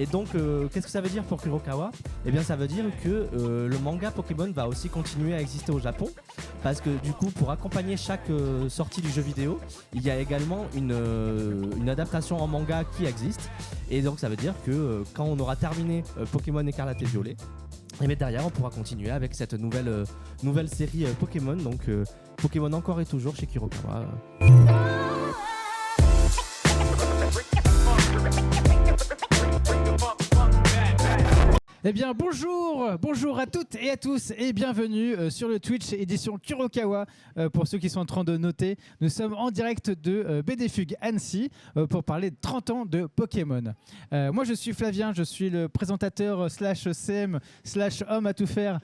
Et donc, qu'est-ce que ça veut dire pour Kurokawa ? Eh bien, ça veut dire que le manga Pokémon va aussi continuer à exister au Japon, parce que du coup, pour accompagner chaque sortie du jeu vidéo, il y a également une adaptation en manga qui existe. Et donc, ça veut dire que quand on aura terminé Pokémon Écarlate et Violet, et bien derrière, on pourra continuer avec cette nouvelle série Pokémon. Donc, Pokémon encore et toujours chez Kurokawa. Eh bien bonjour à toutes et à tous et bienvenue sur le Twitch édition Kurokawa. Pour ceux qui sont en train de noter, nous sommes en direct de BD Fugue Annecy pour parler de 30 ans de Pokémon. Moi je suis Flavien, je suis le présentateur /CM /homme à tout faire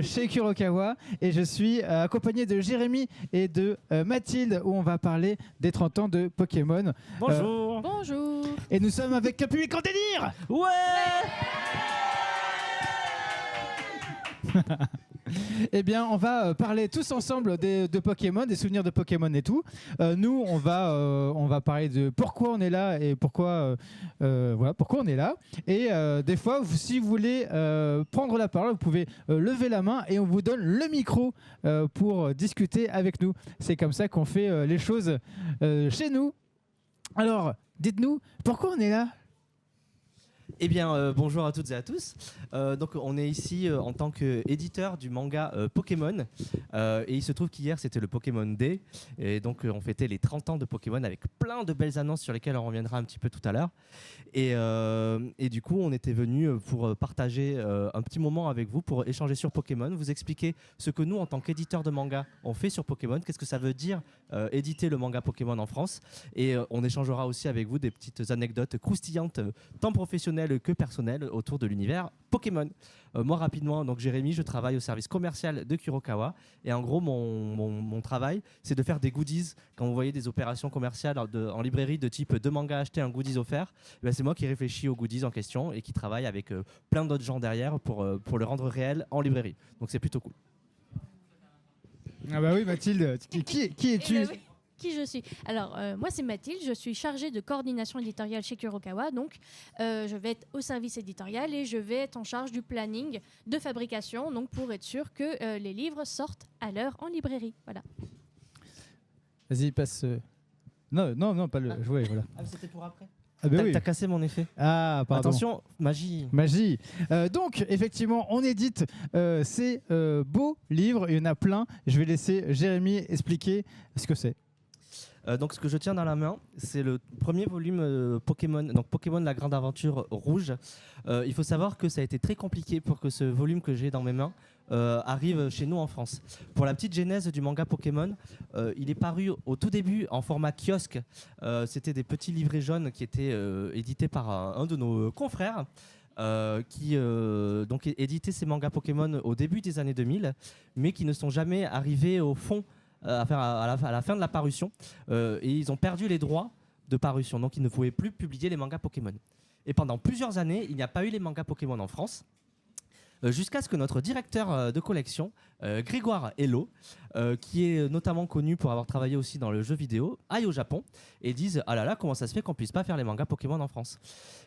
chez Kurokawa et je suis accompagné de Jérémy et de Mathilde où on va parler des 30 ans de Pokémon. Bonjour. Bonjour. Et nous sommes avec un public en délire. Ouais. Eh bien, on va parler tous ensemble de Pokémon, des souvenirs de Pokémon et tout. Nous, on va parler de pourquoi on est là et pourquoi on est là. Et des fois, si vous voulez prendre la parole, vous pouvez lever la main et on vous donne le micro pour discuter avec nous. C'est comme ça qu'on fait les choses chez nous. Alors, dites-nous, pourquoi on est là ? Eh bien, bonjour à toutes et à tous. Donc, on est ici en tant qu'éditeur du manga Pokémon. Et il se trouve qu'hier, c'était le Pokémon Day. Et donc, on fêtait les 30 ans de Pokémon avec plein de belles annonces sur lesquelles on reviendra un petit peu tout à l'heure. Et du coup, on était venu pour partager un petit moment avec vous, pour échanger sur Pokémon, vous expliquer ce que nous, en tant qu'éditeurs de manga, on fait sur Pokémon, qu'est-ce que ça veut dire éditer le manga Pokémon en France. Et on échangera aussi avec vous des petites anecdotes croustillantes, tant professionnelles que personnelles, autour de l'univers Pokémon. Moi, rapidement, donc Jérémy, je travaille au service commercial de Kurokawa. Et en gros, mon travail, c'est de faire des goodies. Quand vous voyez des opérations commerciales en librairie de type 2 mangas achetés, un goodies offert, c'est moi qui réfléchis aux goodies en question et qui travaille avec plein d'autres gens derrière pour le rendre réel en librairie. Donc c'est plutôt cool. Ah bah oui, Mathilde, qui es-tu ? Qui je suis ? Alors, moi, c'est Mathilde. Je suis chargée de coordination éditoriale chez Kurokawa. Donc, je vais être au service éditorial et je vais être en charge du planning de fabrication, donc pour être sûr que les livres sortent à l'heure en librairie. Voilà. Vas-y, passe. Non, pas le jouet, voilà. Ah, c'était pour après ? Ah bah oui. T'as cassé mon effet. Ah, pardon. Attention, magie. Donc, effectivement, on édite ces beaux livres. Il y en a plein. Je vais laisser Jérémy expliquer ce que c'est. Donc ce que je tiens dans la main, c'est le premier volume Pokémon, donc Pokémon la grande aventure rouge. Il faut savoir que ça a été très compliqué pour que ce volume que j'ai dans mes mains arrive chez nous en France. Pour la petite genèse du manga Pokémon, il est paru au tout début en format kiosque. C'était des petits livrets jaunes qui étaient édités par un de nos confrères. Qui donc éditait ces mangas Pokémon au début des années 2000, mais qui ne sont jamais arrivés au fond à la fin de la parution, et ils ont perdu les droits de parution, donc ils ne pouvaient plus publier les mangas Pokémon. Et pendant plusieurs années, il n'y a pas eu les mangas Pokémon en France, jusqu'à ce que notre directeur de collection, Grégoire Hello, qui est notamment connu pour avoir travaillé aussi dans le jeu vidéo, aille au Japon et dise « Ah là là, comment ça se fait qu'on puisse pas faire les mangas Pokémon en France ?»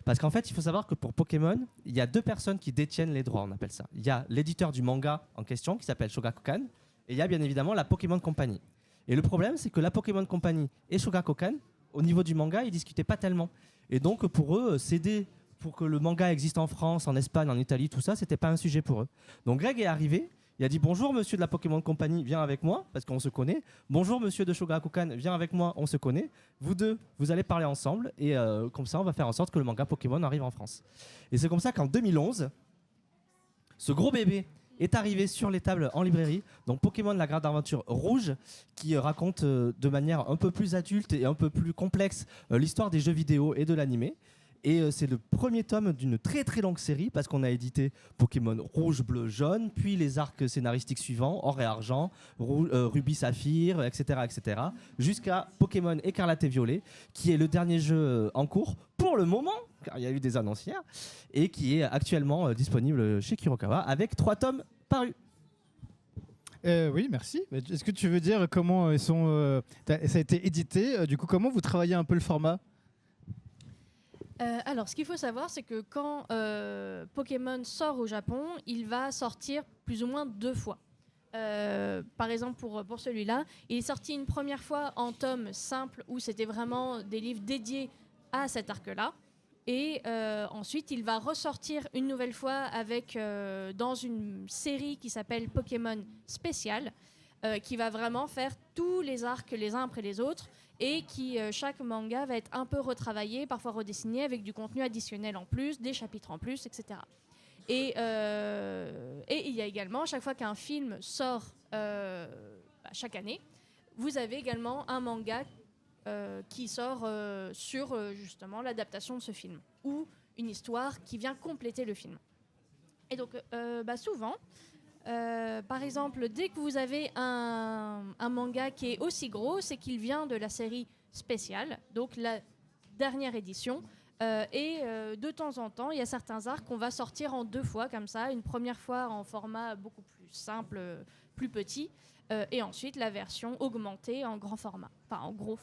Parce qu'en fait, il faut savoir que pour Pokémon, il y a 2 personnes qui détiennent les droits, on appelle ça. Il y a l'éditeur du manga en question, qui s'appelle Shogakukan, et il y a bien évidemment la Pokémon Company. Et le problème, c'est que la Pokémon Company et Shogakukan, au niveau du manga, ils discutaient pas tellement. Et donc, pour eux, céder pour que le manga existe en France, en Espagne, en Italie, tout ça, c'était pas un sujet pour eux. Donc Greg est arrivé, il a dit « Bonjour, monsieur de la Pokémon Company, viens avec moi, parce qu'on se connaît. Bonjour, monsieur de Shogakukan, viens avec moi, on se connaît. Vous deux, vous allez parler ensemble, et comme ça, on va faire en sorte que le manga Pokémon arrive en France. » Et c'est comme ça qu'en 2011, ce gros bébé est arrivé sur les tables en librairie, donc Pokémon la grande aventure rouge, qui raconte de manière un peu plus adulte et un peu plus complexe l'histoire des jeux vidéo et de l'animé. Et c'est le premier tome d'une très très longue série, parce qu'on a édité Pokémon rouge, bleu, jaune, puis les arcs scénaristiques suivants, or et argent, rubis, saphir, etc., etc., jusqu'à Pokémon écarlate et violet, qui est le dernier jeu en cours pour le moment, car il y a eu des annonces hier, et qui est actuellement disponible chez Kurokawa avec 3 tomes parus. Oui, merci. Est-ce que tu veux dire comment ça a été édité ? Du coup, comment vous travaillez un peu le format ? Alors, ce qu'il faut savoir, c'est que quand Pokémon sort au Japon, il va sortir plus ou moins 2 fois. Par exemple, pour celui-là, il est sorti une première fois en tome simple, où c'était vraiment des livres dédiés à cet arc-là. Et ensuite, il va ressortir une nouvelle fois dans une série qui s'appelle Pokémon Spécial, qui va vraiment faire tous les arcs les uns après les autres, et chaque manga va être un peu retravaillé, parfois redessiné, avec du contenu additionnel en plus, des chapitres en plus, etc. Et il y a également, chaque fois qu'un film sort chaque année, vous avez également un manga qui sort sur justement l'adaptation de ce film, ou une histoire qui vient compléter le film. Et donc souvent, par exemple, dès que vous avez un manga qui est aussi gros, c'est qu'il vient de la série spéciale, donc la dernière édition. De temps en temps, il y a certains arcs qu'on va sortir en 2 fois comme ça. Une première fois en format beaucoup plus simple, plus petit, et ensuite la version augmentée en grand format, enfin en gros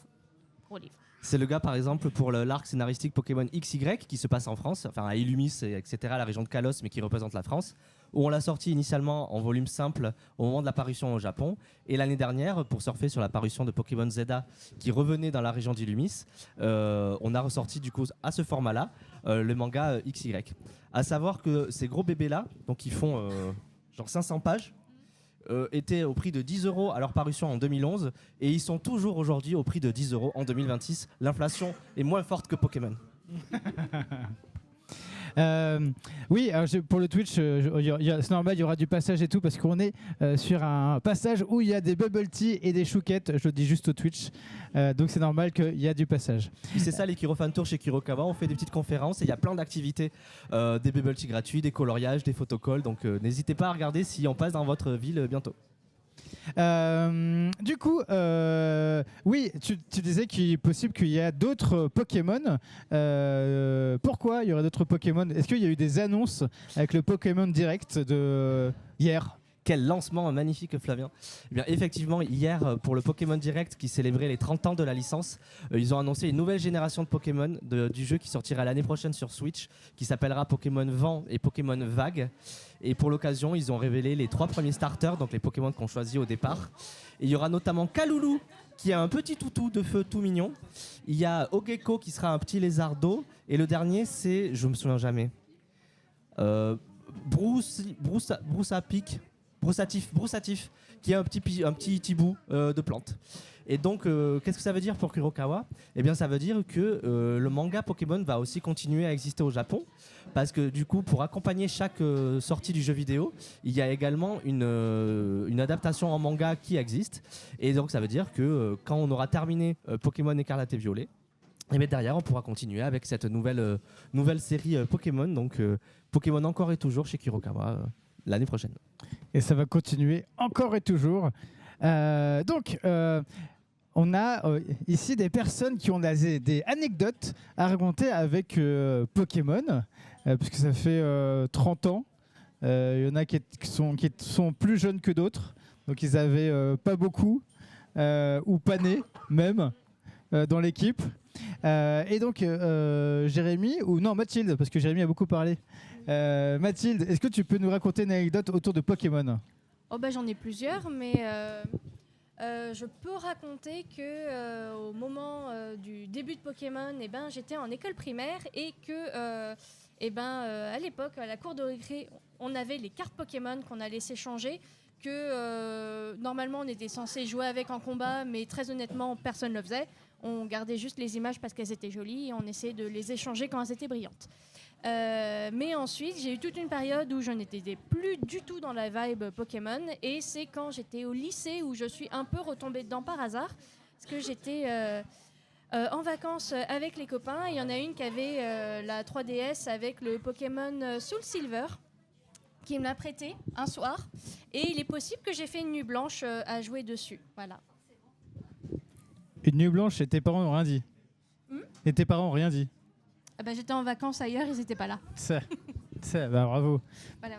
livre. C'est le cas par exemple pour l'arc scénaristique Pokémon XY qui se passe en France, enfin à Illumis, etc., la région de Kalos, mais qui représente la France, où on l'a sorti initialement en volume simple au moment de la parution au Japon, et l'année dernière, pour surfer sur la parution de Pokémon Zeta qui revenait dans la région d'Illumis, on a ressorti du coup à ce format-là le manga XY. À savoir que ces gros bébés-là, donc ils font genre 500 pages, étaient au prix de 10 € à leur parution en 2011, et ils sont toujours aujourd'hui au prix de 10 € en 2026. L'inflation est moins forte que Pokémon. Oui, alors pour le Twitch, c'est normal, il y aura du passage et tout, parce qu'on est sur un passage où il y a des bubble tea et des chouquettes, je le dis juste au Twitch, donc c'est normal qu'il y a du passage. C'est ça les Kirofan Tours chez Kurokawa, on fait des petites conférences et il y a plein d'activités, des bubble tea gratuits, des coloriages, des photocalls, donc n'hésitez pas à regarder si on passe dans votre ville bientôt. Du coup, oui, tu disais qu'il est possible qu'il y ait d'autres Pokémon. Pourquoi il y aurait d'autres Pokémon? Est-ce qu'il y a eu des annonces avec le Pokémon Direct de hier? Quel lancement magnifique, Flavien. Eh bien, effectivement, hier, pour le Pokémon Direct qui célébrait les 30 ans de la licence, ils ont annoncé une nouvelle génération de Pokémon du jeu qui sortira l'année prochaine sur Switch, qui s'appellera Pokémon Vent et Pokémon Vague. Et pour l'occasion, ils ont révélé les 3 premiers starters, donc les Pokémon qu'on choisit au départ. Et il y aura notamment Kaloulou, qui a un petit toutou de feu tout mignon. Il y a Ogeko, qui sera un petit lézard d'eau. Et le dernier, c'est, je me souviens jamais, Broussatif, qui est un petit tibou de plante. Et donc, qu'est-ce que ça veut dire pour Kurokawa? Eh bien, ça veut dire que le manga Pokémon va aussi continuer à exister au Japon, parce que du coup, pour accompagner chaque sortie du jeu vidéo, il y a également une adaptation en manga qui existe. Et donc, ça veut dire que quand on aura terminé Pokémon Écarlate et Violet, et bien derrière, on pourra continuer avec cette nouvelle série Pokémon. Donc, Pokémon encore et toujours chez Kurokawa l'année prochaine. Et ça va continuer encore et toujours. Donc, on a ici des personnes qui ont des anecdotes à raconter avec Pokémon, puisque ça fait 30 ans. Il y en a qui sont plus jeunes que d'autres, donc ils n'avaient pas beaucoup, ou pas nés même, dans l'équipe. Et donc, Jérémy, ou non, Mathilde, parce que Jérémy a beaucoup parlé. Mathilde, est-ce que tu peux nous raconter une anecdote autour de Pokémon? J'en ai plusieurs, mais je peux raconter que au moment du début de Pokémon, j'étais en école primaire et que à l'époque, à la cour de récré, on avait les cartes Pokémon qu'on allait s'échanger, que normalement on était censé jouer avec en combat, mais très honnêtement, personne ne le faisait. On gardait juste les images parce qu'elles étaient jolies et on essayait de les échanger quand elles étaient brillantes. Mais ensuite, j'ai eu toute une période où je n'étais plus du tout dans la vibe Pokémon, et c'est quand j'étais au lycée où je suis un peu retombée dedans par hasard, parce que j'étais en vacances avec les copains. Il y en a une qui avait la 3DS avec le Pokémon Soul Silver, qui me l'a prêté un soir, et il est possible que j'ai fait une nuit blanche à jouer dessus. Voilà. Une nuit blanche et tes parents n'ont rien dit? Et tes parents n'ont rien dit? J'étais en vacances ailleurs, ils n'étaient pas là. Bravo. Voilà.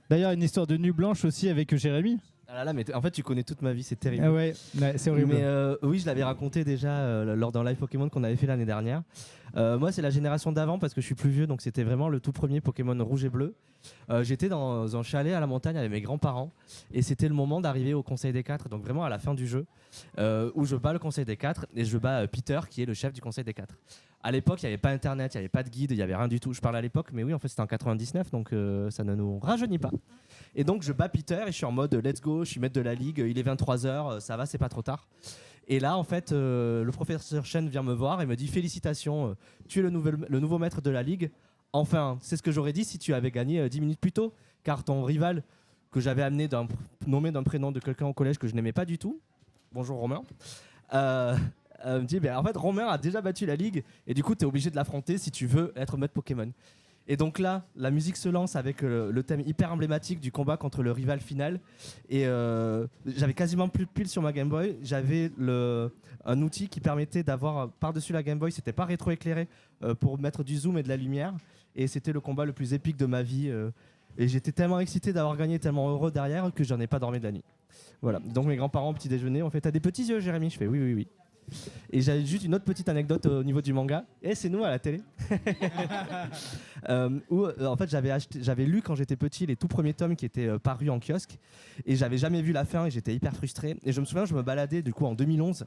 D'ailleurs, une histoire de nuit blanche aussi avec Jérémy. Ah là là, mais en fait, tu connais toute ma vie, c'est terrible. Ah ouais, c'est horrible. Mais oui, je l'avais raconté déjà lors d'un live Pokémon qu'on avait fait l'année dernière. Moi, c'est la génération d'avant parce que je suis plus vieux, donc c'était vraiment le tout premier Pokémon rouge et bleu. J'étais dans un chalet à la montagne avec mes grands-parents et c'était le moment d'arriver au Conseil des 4, donc vraiment à la fin du jeu, où je bats le Conseil des 4 et je bats Peter qui est le chef du Conseil des 4. À l'époque, il n'y avait pas internet, il n'y avait pas de guide, il n'y avait rien du tout. Je parle à l'époque, mais oui, en fait, c'était en 99, donc ça ne nous rajeunit pas. Et donc, je bats Peter et je suis en mode let's go, je suis maître de la ligue, il est 23h, ça va, c'est pas trop tard. Et là, en fait, le professeur Chen vient me voir et me dit félicitations, tu es le nouveau maître de la ligue. Enfin, c'est ce que j'aurais dit si tu avais gagné 10 minutes plus tôt, car ton rival que j'avais amené nommé d'un prénom de quelqu'un au collège que je n'aimais pas du tout, bonjour Romain, me dit en fait Romain a déjà battu la ligue et du coup tu es obligé de l'affronter si tu veux être maître Pokémon. Et donc là, la musique se lance avec le thème hyper emblématique du combat contre le rival final. Et j'avais quasiment plus de piles sur ma Game Boy. J'avais un outil qui permettait d'avoir par-dessus la Game Boy, c'était pas rétroéclairé, pour mettre du zoom et de la lumière. Et c'était le combat le plus épique de ma vie. Et j'étais tellement excité d'avoir gagné, tellement heureux derrière que j'en ai pas dormi de la nuit. Voilà. Donc mes grands-parents, petit déjeuner, ont fait t'as des petits yeux, Jérémy? Je fais oui, oui, oui. Et j'avais juste une autre petite anecdote au niveau du manga. Et c'est nous à la télé. Où en fait j'avais lu quand j'étais petit les tout premiers tomes qui étaient parus en kiosque. Et j'avais jamais vu la fin et j'étais hyper frustré. Et je me souviens, je me baladais du coup en 2011.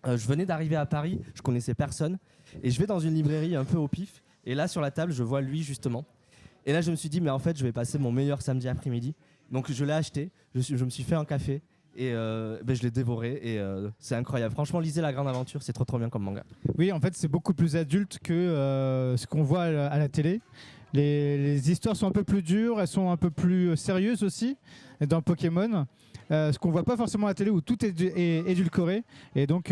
Je venais d'arriver à Paris, je connaissais personne. Et je vais dans une librairie un peu au pif. Et là sur la table, je vois lui justement. Et là je me suis dit, mais en fait je vais passer mon meilleur samedi après-midi. Donc je l'ai acheté, je me suis fait un café. Et je l'ai dévoré et c'est incroyable. Franchement, lisez La Grande Aventure, c'est trop bien comme manga. Oui, en fait, c'est beaucoup plus adulte que ce qu'on voit à la télé. Les histoires sont un peu plus dures, elles sont un peu plus sérieuses aussi dans Pokémon. Ce qu'on voit pas forcément à la télé où tout est édulcoré. Et donc,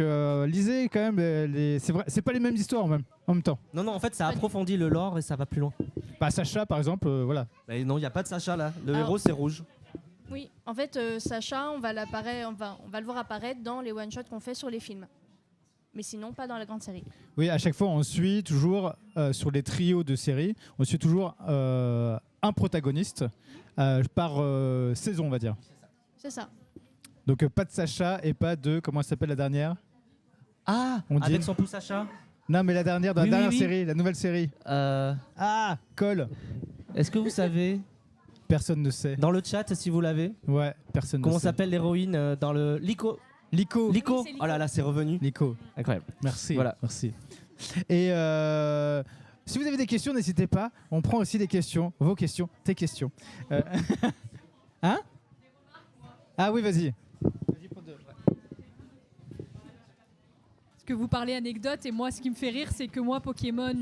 lisez quand même. C'est vrai, c'est pas les mêmes histoires en même temps. Non, en fait, ça approfondit le lore et ça va plus loin. Bah, Sacha, par exemple, voilà. Mais non, il n'y a pas de Sacha là. Le héros, c'est rouge. Oui, en fait, Sacha, on va le voir apparaître dans les one-shots qu'on fait sur les films. Mais sinon, pas dans la grande série. Oui, à chaque fois, on suit toujours, sur les trios de séries, on suit toujours un protagoniste par saison, on va dire. C'est ça. Donc, pas de Sacha et pas de... Comment elle s'appelle la dernière? Ah, on dit... avec son pouce Sacha. Non, mais la dernière, dans la dernière série, la nouvelle série. Ah, Cole. Est-ce que vous savez... Personne ne sait. Dans le chat, si vous l'avez. Ouais, personne ne sait. Comment s'appelle l'héroïne dans le... Lico. Lico. Oui, Oh là là, c'est revenu. Lico. Incroyable. Merci. Voilà. Merci. Et si vous avez des questions, n'hésitez pas. On prend aussi des questions. Vos questions, tes questions. Hein? Ah oui, vas-y. Que vous parlez anecdote et moi ce qui me fait rire c'est que moi Pokémon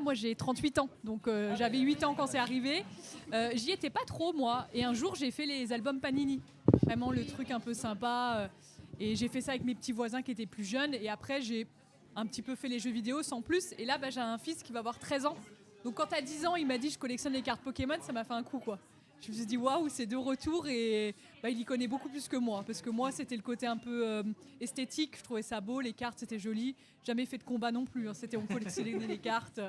moi j'ai 38 ans donc j'avais 8 ans quand c'est arrivé, j'y étais pas trop moi et un jour j'ai fait les albums Panini, vraiment le truc un peu sympa, et j'ai fait ça avec mes petits voisins qui étaient plus jeunes et après j'ai un petit peu fait les jeux vidéo sans plus et là j'ai un fils qui va avoir 13 ans donc quand à 10 ans il m'a dit je collectionne les cartes Pokémon, ça m'a fait un coup quoi. Je me suis dit waouh, c'est de retour et il y connaît beaucoup plus que moi parce que moi c'était le côté un peu esthétique, je trouvais ça beau, les cartes c'était joli, jamais fait de combat non plus, hein. C'était on collectionnait les cartes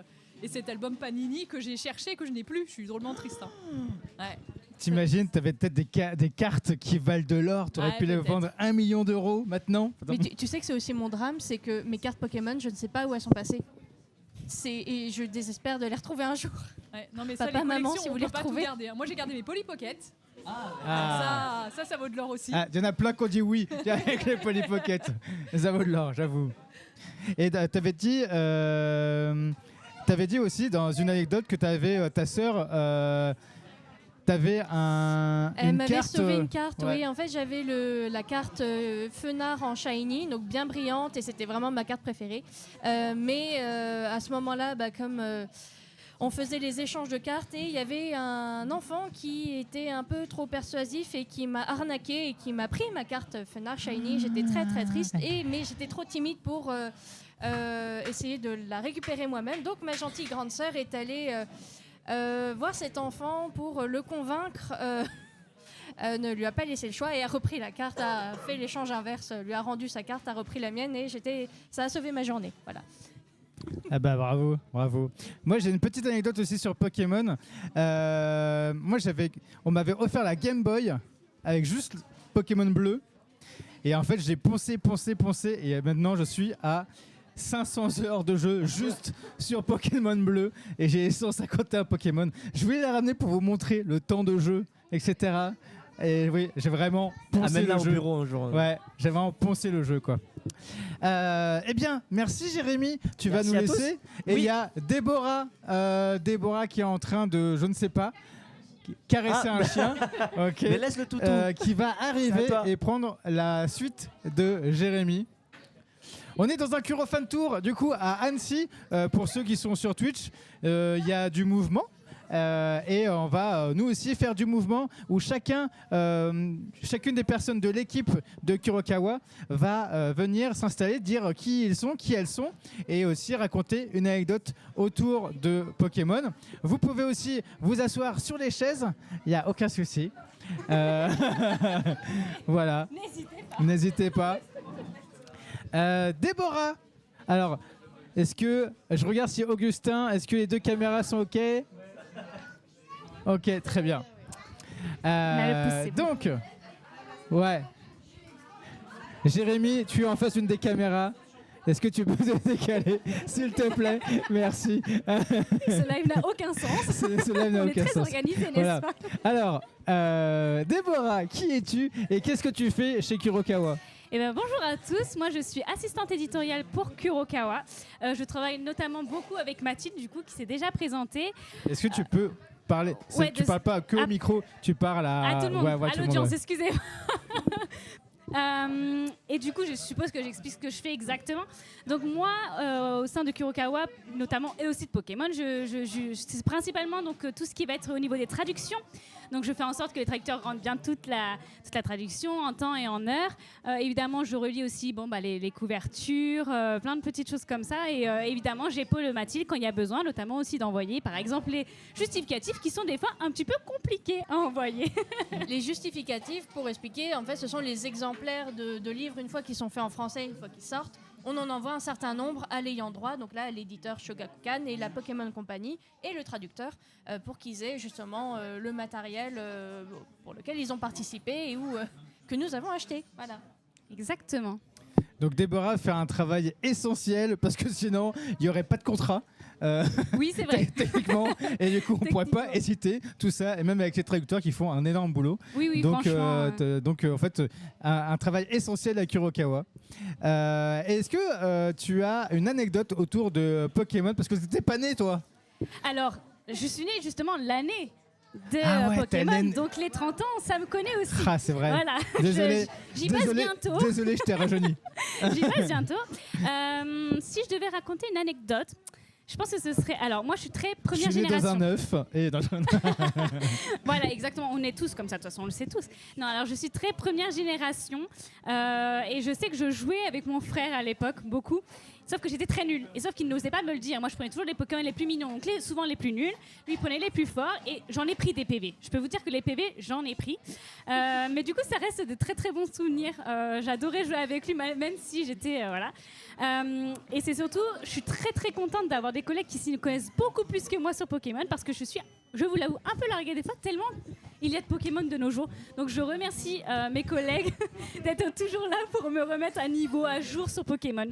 et cet album Panini que j'ai cherché que je n'ai plus, je suis drôlement triste. Hein. Ouais. T'imagines, t'avais peut-être des cartes qui valent de l'or, t'aurais pu les vendre 1 million d'euros maintenant. Mais tu sais que c'est aussi mon drame, c'est que mes cartes Pokémon, je ne sais pas où elles sont passées. Et je désespère de les retrouver un jour. Ouais, non mais Papa, ça, les maman, collections, si vous on les peut pas tout retrouvez. garder, hein. Moi j'ai gardé mes Polly Pocket. Ah. Ça vaut de l'or aussi. Il y en a plein qui ont dit oui avec les Polly Pocket. Ça vaut de l'or, j'avoue. Et t'avais dit aussi dans une anecdote que t'avais ta sœur. T'avais Elle m'avait sauvé une carte, ouais. oui. En fait, j'avais la carte Fenard en shiny, donc bien brillante, et c'était vraiment ma carte préférée. Mais à ce moment-là, comme on faisait les échanges de cartes, et il y avait un enfant qui était un peu trop persuasif et qui m'a arnaqué et qui m'a pris ma carte Fenard shiny. J'étais très très triste, mais j'étais trop timide pour essayer de la récupérer moi-même. Donc ma gentille grande sœur est allée... voir cet enfant pour le convaincre, ne lui a pas laissé le choix et a repris la carte, a fait l'échange inverse, lui a rendu sa carte, a repris la mienne et ça a sauvé ma journée. Voilà. Ah bah bravo. Moi j'ai une petite anecdote aussi sur Pokémon. On m'avait offert la Game Boy avec juste Pokémon bleu. Et en fait, j'ai poncé. Et maintenant, je suis à 500 heures de jeu juste sur Pokémon bleu. Et j'ai 151 Pokémon. Je voulais les ramener pour vous montrer le temps de jeu, etc. Et oui, j'ai vraiment poncé le au jeu. bureau un jour. Ouais, j'ai vraiment poncé le jeu, quoi. Eh bien, merci Jérémy. Tu vas Merci nous à tous. laisser. Et il Oui. y a Déborah qui est en train de, je ne sais pas, caresser un chien. Ok. Mais laisse le toutou. Qui va arriver C'est à toi. et prendre la suite de Jérémy. On est dans un Kuro Fan Tour, du coup, à Annecy. Pour ceux qui sont sur Twitch, il y a du mouvement. Et on va nous aussi faire du mouvement où chacune des personnes de l'équipe de Kurokawa va venir s'installer, dire qui ils sont, qui elles sont, et aussi raconter une anecdote autour de Pokémon. Vous pouvez aussi vous asseoir sur les chaises, il n'y a aucun souci. Voilà, n'hésitez pas. Déborah, alors, est-ce que, je regarde si Augustin, est-ce que les deux caméras sont OK ? Ok, très bien. Donc, ouais. Jérémy, tu es en face d'une des caméras. Est-ce que tu peux te décaler, s'il te plaît? Merci. Ce live n'a aucun sens. Ce live n'a On est aucun très sens. organisé, n'est-ce Voilà. pas? Alors, Déborah, qui es-tu et qu'est-ce que tu fais chez Kurokawa? Eh ben, bonjour à tous, moi je suis assistante éditoriale pour Kurokawa. Je travaille notamment beaucoup avec Mathilde, du coup, qui s'est déjà présentée. Est-ce que tu peux parler ouais, tu parles pas que au micro, tu parles à tout le monde, ouais, à tout le monde, l'audience, ouais. excusez-moi. Et du coup, je suppose que j'explique ce que je fais exactement. Donc moi, au sein de Kurokawa, notamment et aussi de Pokémon, c'est principalement donc, tout ce qui va être au niveau des traductions. Donc je fais en sorte que les traducteurs rendent bien toute la traduction en temps et en heure. Évidemment, je relis aussi les couvertures, plein de petites choses comme ça. Et évidemment, j'épaule Mathilde quand il y a besoin, notamment aussi d'envoyer, par exemple, les justificatifs qui sont des fois un petit peu compliqués à envoyer. Les justificatifs, pour expliquer, en fait, ce sont les exemplaires de livres une fois qu'ils sont faits en français, une fois qu'ils sortent. On en envoie un certain nombre à l'ayant droit, donc là, l'éditeur Shogakukan et la Pokémon Company et le traducteur, pour qu'ils aient justement le matériel pour lequel ils ont participé et que nous avons acheté. Voilà. Exactement. Donc Déborah fait un travail essentiel parce que sinon, il n'y aurait pas de contrat. Oui, c'est vrai. Techniquement, et du coup on pourrait pas Techniquement. hésiter tout ça, et même avec les traducteurs qui font un énorme boulot. Oui, Donc, franchement. en fait, un travail essentiel à Kurokawa. Est-ce que tu as une anecdote autour de Pokémon parce que t'étais pas né toi? Alors, je suis née justement l'année de Ah ouais, t'es Pokémon, née- donc les 30 ans, ça me connaît aussi. Ah c'est vrai. Voilà. Désolé. J'y passe Désolé, bientôt. désolé, je t'ai rajeuni. J'y passe bientôt. Si je devais raconter une anecdote, je pense que ce serait. Alors, moi, je suis très Je première suis né dans génération. un œuf. Et dans... Voilà, exactement. On est tous comme ça, de toute façon, on le sait tous. Non, alors je suis très première génération et je sais que je jouais avec mon frère à l'époque, beaucoup. Sauf que j'étais très nulle. Et sauf qu'il n'osait pas me le dire. Moi, je prenais toujours les Pokémon les plus mignons, donc souvent les plus nuls. Lui, il prenait les plus forts et j'en ai pris des PV. Je peux vous dire que les PV, j'en ai pris. Mais du coup, ça reste de très très bons souvenirs. J'adorais jouer avec lui, même si j'étais. Voilà. Et c'est surtout, je suis très très contente d'avoir des collègues qui s'y connaissent beaucoup plus que moi sur Pokémon parce que je suis, je vous l'avoue, un peu larguée des fois, tellement il y a de Pokémon de nos jours. Donc je remercie mes collègues d'être toujours là pour me remettre à niveau, à jour sur Pokémon.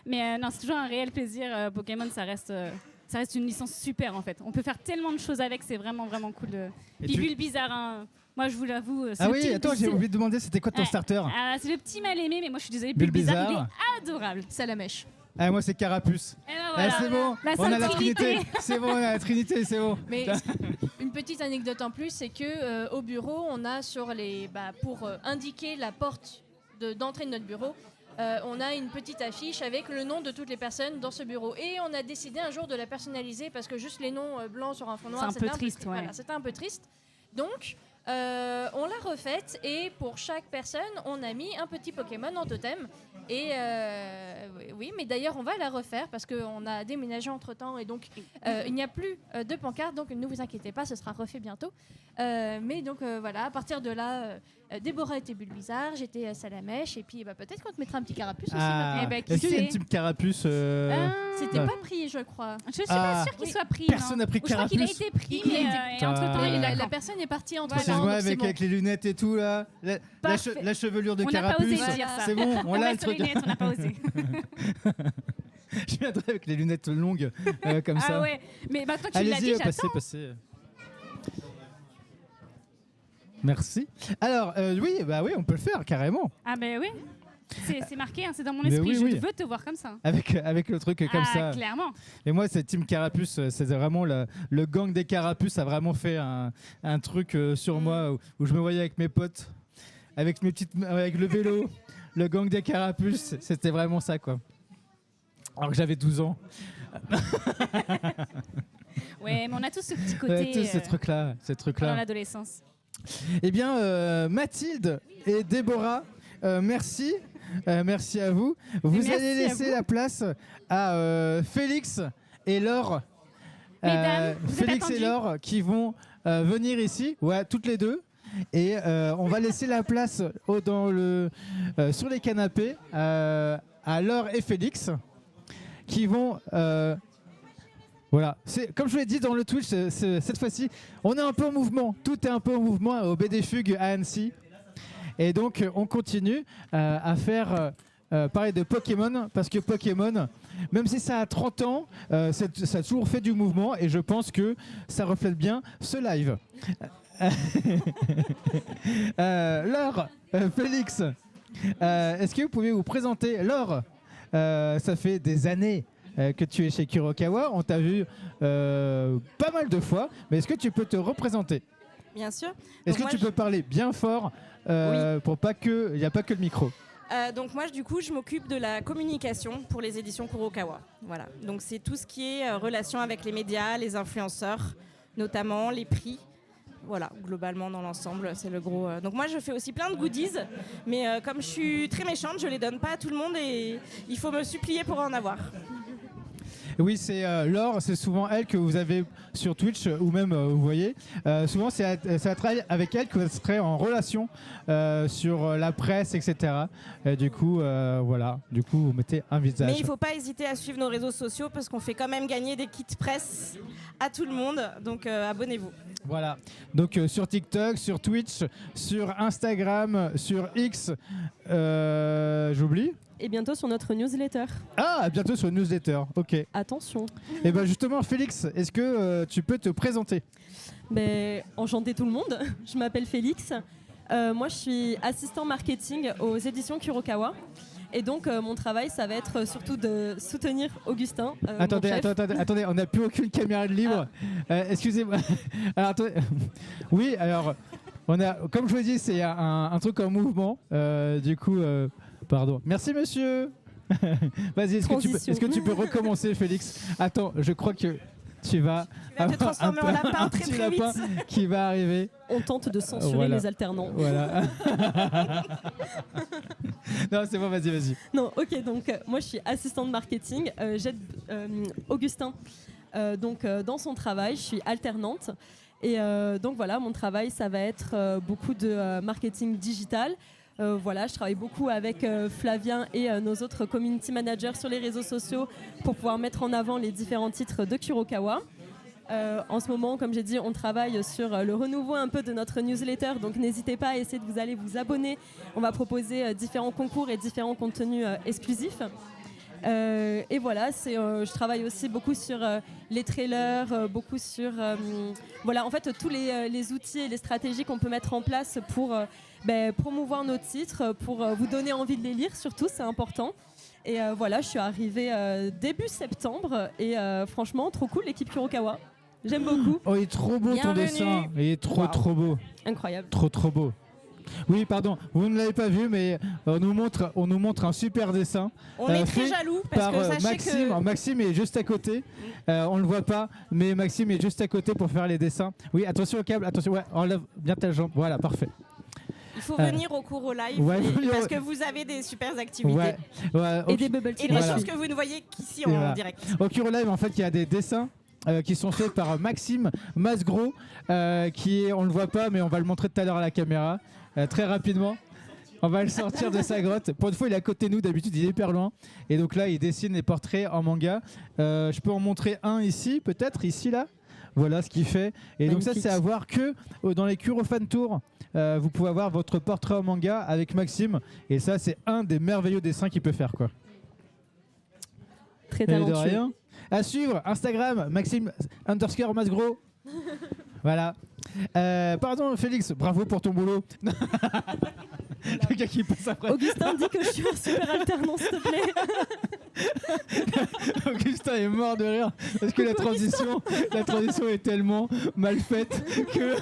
Mais non, c'est toujours un réel plaisir. Pokémon, ça reste une licence super en fait. On peut faire tellement de choses avec, c'est vraiment vraiment cool. Et Puis tu- Bulle Bizarre, hein. Moi je vous l'avoue. c'est Ah le oui, petit- attends, j'ai c'est- oublié de demander c'était quoi ton Ouais. starter? Ah, c'est le petit mal aimé, mais moi je suis désolée, Bulle Bulle Bizarre, Bizarre. il est adorable. Salamèche. Ah, moi c'est Carapuce. Et ben Ah, voilà. c'est bon, La on a la Sainte Trinité. Trinité. C'est bon, on a la Trinité, c'est bon. Mais une petite anecdote en plus, c'est que au bureau, on a sur les, pour indiquer la porte d'entrée de notre bureau, on a une petite affiche avec le nom de toutes les personnes dans ce bureau. Et on a décidé un jour de la personnaliser parce que juste les noms blancs sur un fond noir, C'est un c'était peu triste, ouais. Voilà, c'était un peu triste. Donc, on l'a refaite et pour chaque personne, on a mis un petit Pokémon en totem. Et oui, mais d'ailleurs, on va la refaire parce qu'on a déménagé entre-temps et donc il n'y a plus de pancarte. Donc ne vous inquiétez pas, ce sera refait bientôt. Mais donc voilà, à partir de là, Déborah était Bulbizarre, j'étais Salamèche, et puis peut-être qu'on te mettra un petit carapuce aussi. Ah, maintenant. Eh ben, qui est-ce qu'il y a sait une type carapuce C'était ouais. pas pris, je crois. Je suis Ah. pas sûre qu'il Oui. soit pris. Personne n'a pris Ou je crois qu'il a carapuce. été pris, Il a mais été- entre-temps, Putain. il La est personne est partie entre Excuse-moi, avec les lunettes et tout là, Parfait. la chevelure de On n'a pas osé carapuce. dire ça. C'est bon, on l'a le reste sur les truc. lunettes, on n'a pas osé. Je viendrai avec les lunettes longues comme ça. Ah ouais, mais toi tu l'as Allez-y, dit, passez, j'attends. passez. Merci. Alors, oui, on peut le faire carrément. Ah ben oui, c'est marqué, hein, c'est dans mon Mais esprit, oui, je oui. veux te voir comme ça. Avec le truc comme Ah, ça. clairement. Et moi, cette team Carapuce, c'est vraiment le gang des Carapuces a vraiment fait un truc sur moi où je me voyais avec mes potes, avec le vélo, le gang des Carapuces. C'était vraiment ça, quoi. Alors que j'avais 12 ans. Ouais, mais on a tous ce petit côté Ouais, tu sais, ces dans trucs-là. l'adolescence. Eh bien, Mathilde et Déborah, merci. Merci à vous. Vous Merci allez à laisser vous. la place à Félix et Laure. Mesdames, vous êtes Félix et attendues. Laure qui vont venir ici, ouais, toutes les deux. Et on va laisser la place sur les canapés à Laure et Félix qui vont... voilà, comme je vous l'ai dit dans le Twitch, cette fois-ci, on est un peu en mouvement. Tout est un peu en mouvement au BD Fugue à Annecy. Et donc, on continue à faire parler de Pokémon, parce que Pokémon, même si ça a 30 ans, ça a toujours fait du mouvement, et je pense que ça reflète bien ce live. Laure, Félix, est-ce que vous pouvez vous présenter? Laure, ça fait des années que tu es chez Kurokawa, on t'a vu pas mal de fois, mais est-ce que tu peux te représenter? Bien sûr. Est-ce que Donc tu moi, peux parler bien fort pour pas que il n'y a pas que le micro? Donc moi, du coup, je m'occupe de la communication pour les éditions Kurokawa. Voilà. Donc c'est tout ce qui est relation avec les médias, les influenceurs, notamment les prix. Voilà, globalement dans l'ensemble, c'est le gros. Donc moi, je fais aussi plein de goodies, mais comme je suis très méchante, je les donne pas à tout le monde et il faut me supplier pour en avoir. Oui, c'est Laure, c'est souvent elle que vous avez sur Twitch ou même vous voyez. Souvent, c'est à travailler avec elle que vous serez en relation sur la presse, etc. Et du coup, voilà. Du coup, vous mettez un visage. Mais il ne faut pas hésiter à suivre nos réseaux sociaux parce qu'on fait quand même gagner des kits presse à tout le monde. Donc abonnez-vous. Voilà. Donc sur TikTok, sur Twitch, sur Instagram, sur X, j'oublie. Et bientôt sur notre newsletter. Ah, à bientôt sur une newsletter. Ok. Attention. Et ben justement, Félix, est-ce que tu peux te présenter? Ben, enchanté tout le monde. Je m'appelle Félix. Moi, je suis assistant marketing aux éditions Kurokawa. Et donc, mon travail, ça va être surtout de soutenir Augustin. mon chef. Attendez, on n'a plus aucune caméra de libre. Excusez-moi. Alors, attendez. Oui, alors, comme je vous dis, c'est un truc en mouvement. Du coup, pardon. Merci, monsieur. Vas-y, est-ce que tu peux recommencer, Félix? Attends, je crois que tu vas te transformer en lapin très, petit très vite. lapin qui va arriver. On tente de censurer Voilà. les alternants. Voilà. Non, c'est bon, vas-y. Non, ok, donc moi je suis assistante marketing. J'aide Augustin dans son travail. Je suis alternante. Et donc voilà, mon travail, ça va être beaucoup de marketing digital. Voilà, je travaille beaucoup avec Flavien et nos autres community managers sur les réseaux sociaux pour pouvoir mettre en avant les différents titres de Kurokawa. En ce moment, comme j'ai dit, on travaille sur le renouveau un peu de notre newsletter, donc n'hésitez pas à essayer de vous abonner. On va proposer différents concours et différents contenus exclusifs. Et voilà, je travaille aussi beaucoup sur les trailers, beaucoup sur voilà, en fait, tous les outils et les stratégies qu'on peut mettre en place pour promouvoir nos titres, pour vous donner envie de les lire, surtout, c'est important. Et voilà, je suis arrivée début septembre et franchement, trop cool, l'équipe Kurokawa. J'aime beaucoup. Oh, il est trop beau ton Bienvenue. dessin. Il est trop beau. Incroyable. Trop beau. Oui, pardon, vous ne l'avez pas vu, mais on nous montre un super dessin. On est très fait jaloux parce par que sachez Maxime. que... Maxime est juste à côté. On le voit pas, mais Maxime est juste à côté pour faire les dessins. Oui, attention au câble, attention. Ouais, enlève bien ta jambe. Voilà, parfait. Il faut venir au cours au live Ouais, parce que vous avez des super activités. Ouais. Et des bubble tea. Et des Voilà. choses que vous ne voyez qu'ici Et en voilà. direct. Au Curo Live, en fait, il y a des dessins qui sont faits par Maxime Masgros, qui est, on le voit pas, mais on va le montrer tout à l'heure à la caméra. très rapidement. On va le sortir de sa grotte. Pour une fois, il est à côté de nous. D'habitude, il est hyper loin. Et donc là, il dessine des portraits en manga. Je peux en montrer un ici, peut-être, ici, là. Voilà ce qu'il fait. Et donc ça, c'est à voir que dans les Kuro Fan Tour. Vous pouvez avoir votre portrait en manga avec Maxime. Et ça, c'est un des merveilleux dessins qu'il peut faire, quoi. Très Et de talentueux. rien. À suivre, Instagram, Maxime_Masgro. Voilà. Pardon, Félix, bravo pour ton boulot. Le gars qui passe après. Augustin dit que je suis un super alternant, s'il te plaît. Augustin est mort de rire parce que la transition est tellement mal faite que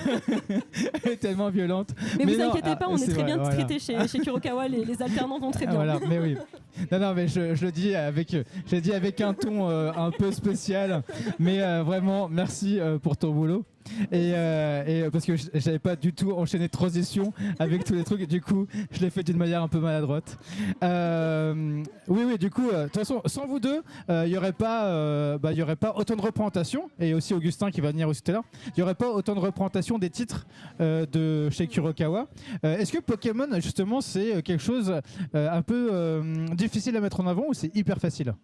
elle est tellement violente. Mais vous non, inquiétez pas, on est c'est très vrai, bien voilà. traités chez Kurokawa, les alternants vont très bien. Voilà, mais oui. Non, mais je le dis avec un ton un peu spécial, mais vraiment merci pour ton boulot. Et parce que j'avais pas du tout enchaîné de transition avec tous les trucs, du coup je l'ai fait d'une manière un peu maladroite. Oui, du coup, de toute façon, sans vous deux, il y aurait pas autant de représentation, et aussi Augustin qui va venir aussi tout à l'heure. Il y aurait pas autant de représentation des titres de chez Kurokawa. Est-ce que Pokémon justement c'est quelque chose un peu difficile à mettre en avant ou c'est hyper facile?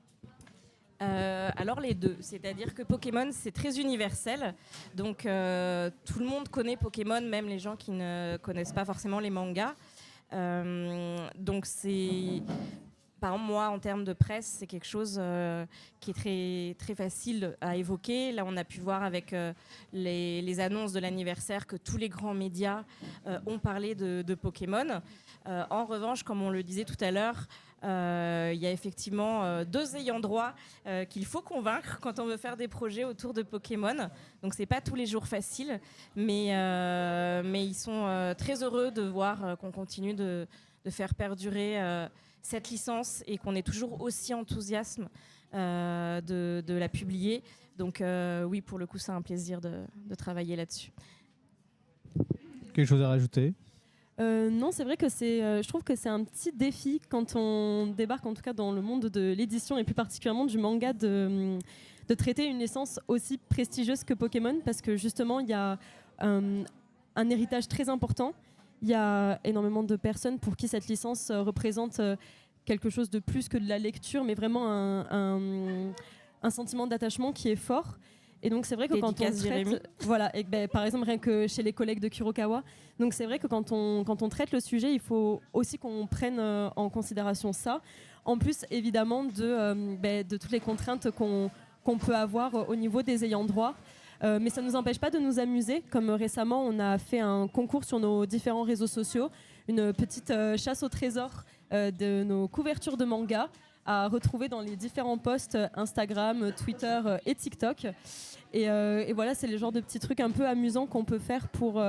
Alors les deux, c'est-à-dire que Pokémon c'est très universel, donc tout le monde connaît Pokémon, même les gens qui ne connaissent pas forcément les mangas. Donc c'est, par exemple moi en termes de presse, c'est quelque chose qui est très, très facile à évoquer. Là on a pu voir avec les annonces de l'anniversaire que tous les grands médias ont parlé de Pokémon. En revanche, comme on le disait tout à l'heure, il y a effectivement deux ayants droit qu'il faut convaincre quand on veut faire des projets autour de Pokémon. Donc c'est pas tous les jours facile, mais ils sont très heureux de voir qu'on continue de faire perdurer cette licence et qu'on est toujours aussi enthousiaste de la publier. Donc oui, pour le coup, c'est un plaisir de travailler là-dessus. Quelque chose à rajouter? Non, c'est vrai que je trouve que c'est un petit défi quand on débarque, en tout cas dans le monde de l'édition et plus particulièrement du manga, de traiter une licence aussi prestigieuse que Pokémon, parce que justement il y a un héritage très important. Il y a énormément de personnes pour qui cette licence représente quelque chose de plus que de la lecture, mais vraiment un sentiment d'attachement qui est fort. Et donc c'est vrai que quand on traite, voilà, et par exemple rien que chez les collègues de Kurokawa, donc c'est vrai que quand on traite le sujet, il faut aussi qu'on prenne en considération ça. En plus évidemment de toutes les contraintes qu'on peut avoir au niveau des ayants droit. Mais ça ne nous empêche pas de nous amuser. Comme récemment, on a fait un concours sur nos différents réseaux sociaux, une petite chasse au trésor de nos couvertures de manga à retrouver dans les différents posts Instagram, Twitter et TikTok. Et voilà, c'est le genre de petits trucs un peu amusants qu'on peut faire pour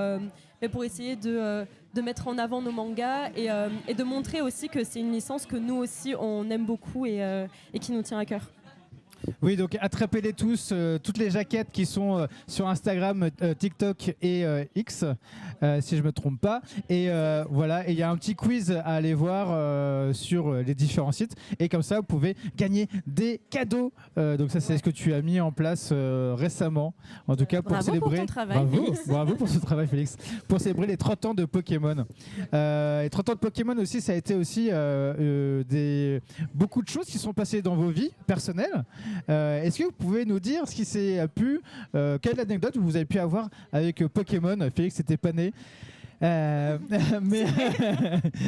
essayer de mettre en avant nos mangas et de montrer aussi que c'est une licence que nous aussi on aime beaucoup et qui nous tient à cœur. Oui, donc attrapez-les tous, toutes les jaquettes qui sont sur Instagram, TikTok et X, si je ne me trompe pas. Et voilà, et il y a un petit quiz à aller voir sur les différents sites. Et comme ça, vous pouvez gagner des cadeaux. Donc ça, c'est ce que tu as mis en place récemment. En tout cas, pour Bravo célébrer... pour ton travail, Félix. Bravo pour ce travail, Félix. Pour célébrer les 30 ans de Pokémon. Et 30 ans de Pokémon aussi, ça a été aussi beaucoup de choses qui sont passées dans vos vies personnelles. Est-ce que vous pouvez nous dire ce qui s'est pu, quelle anecdote vous avez pu avoir avec Pokémon? Félix n'était pas né. Mais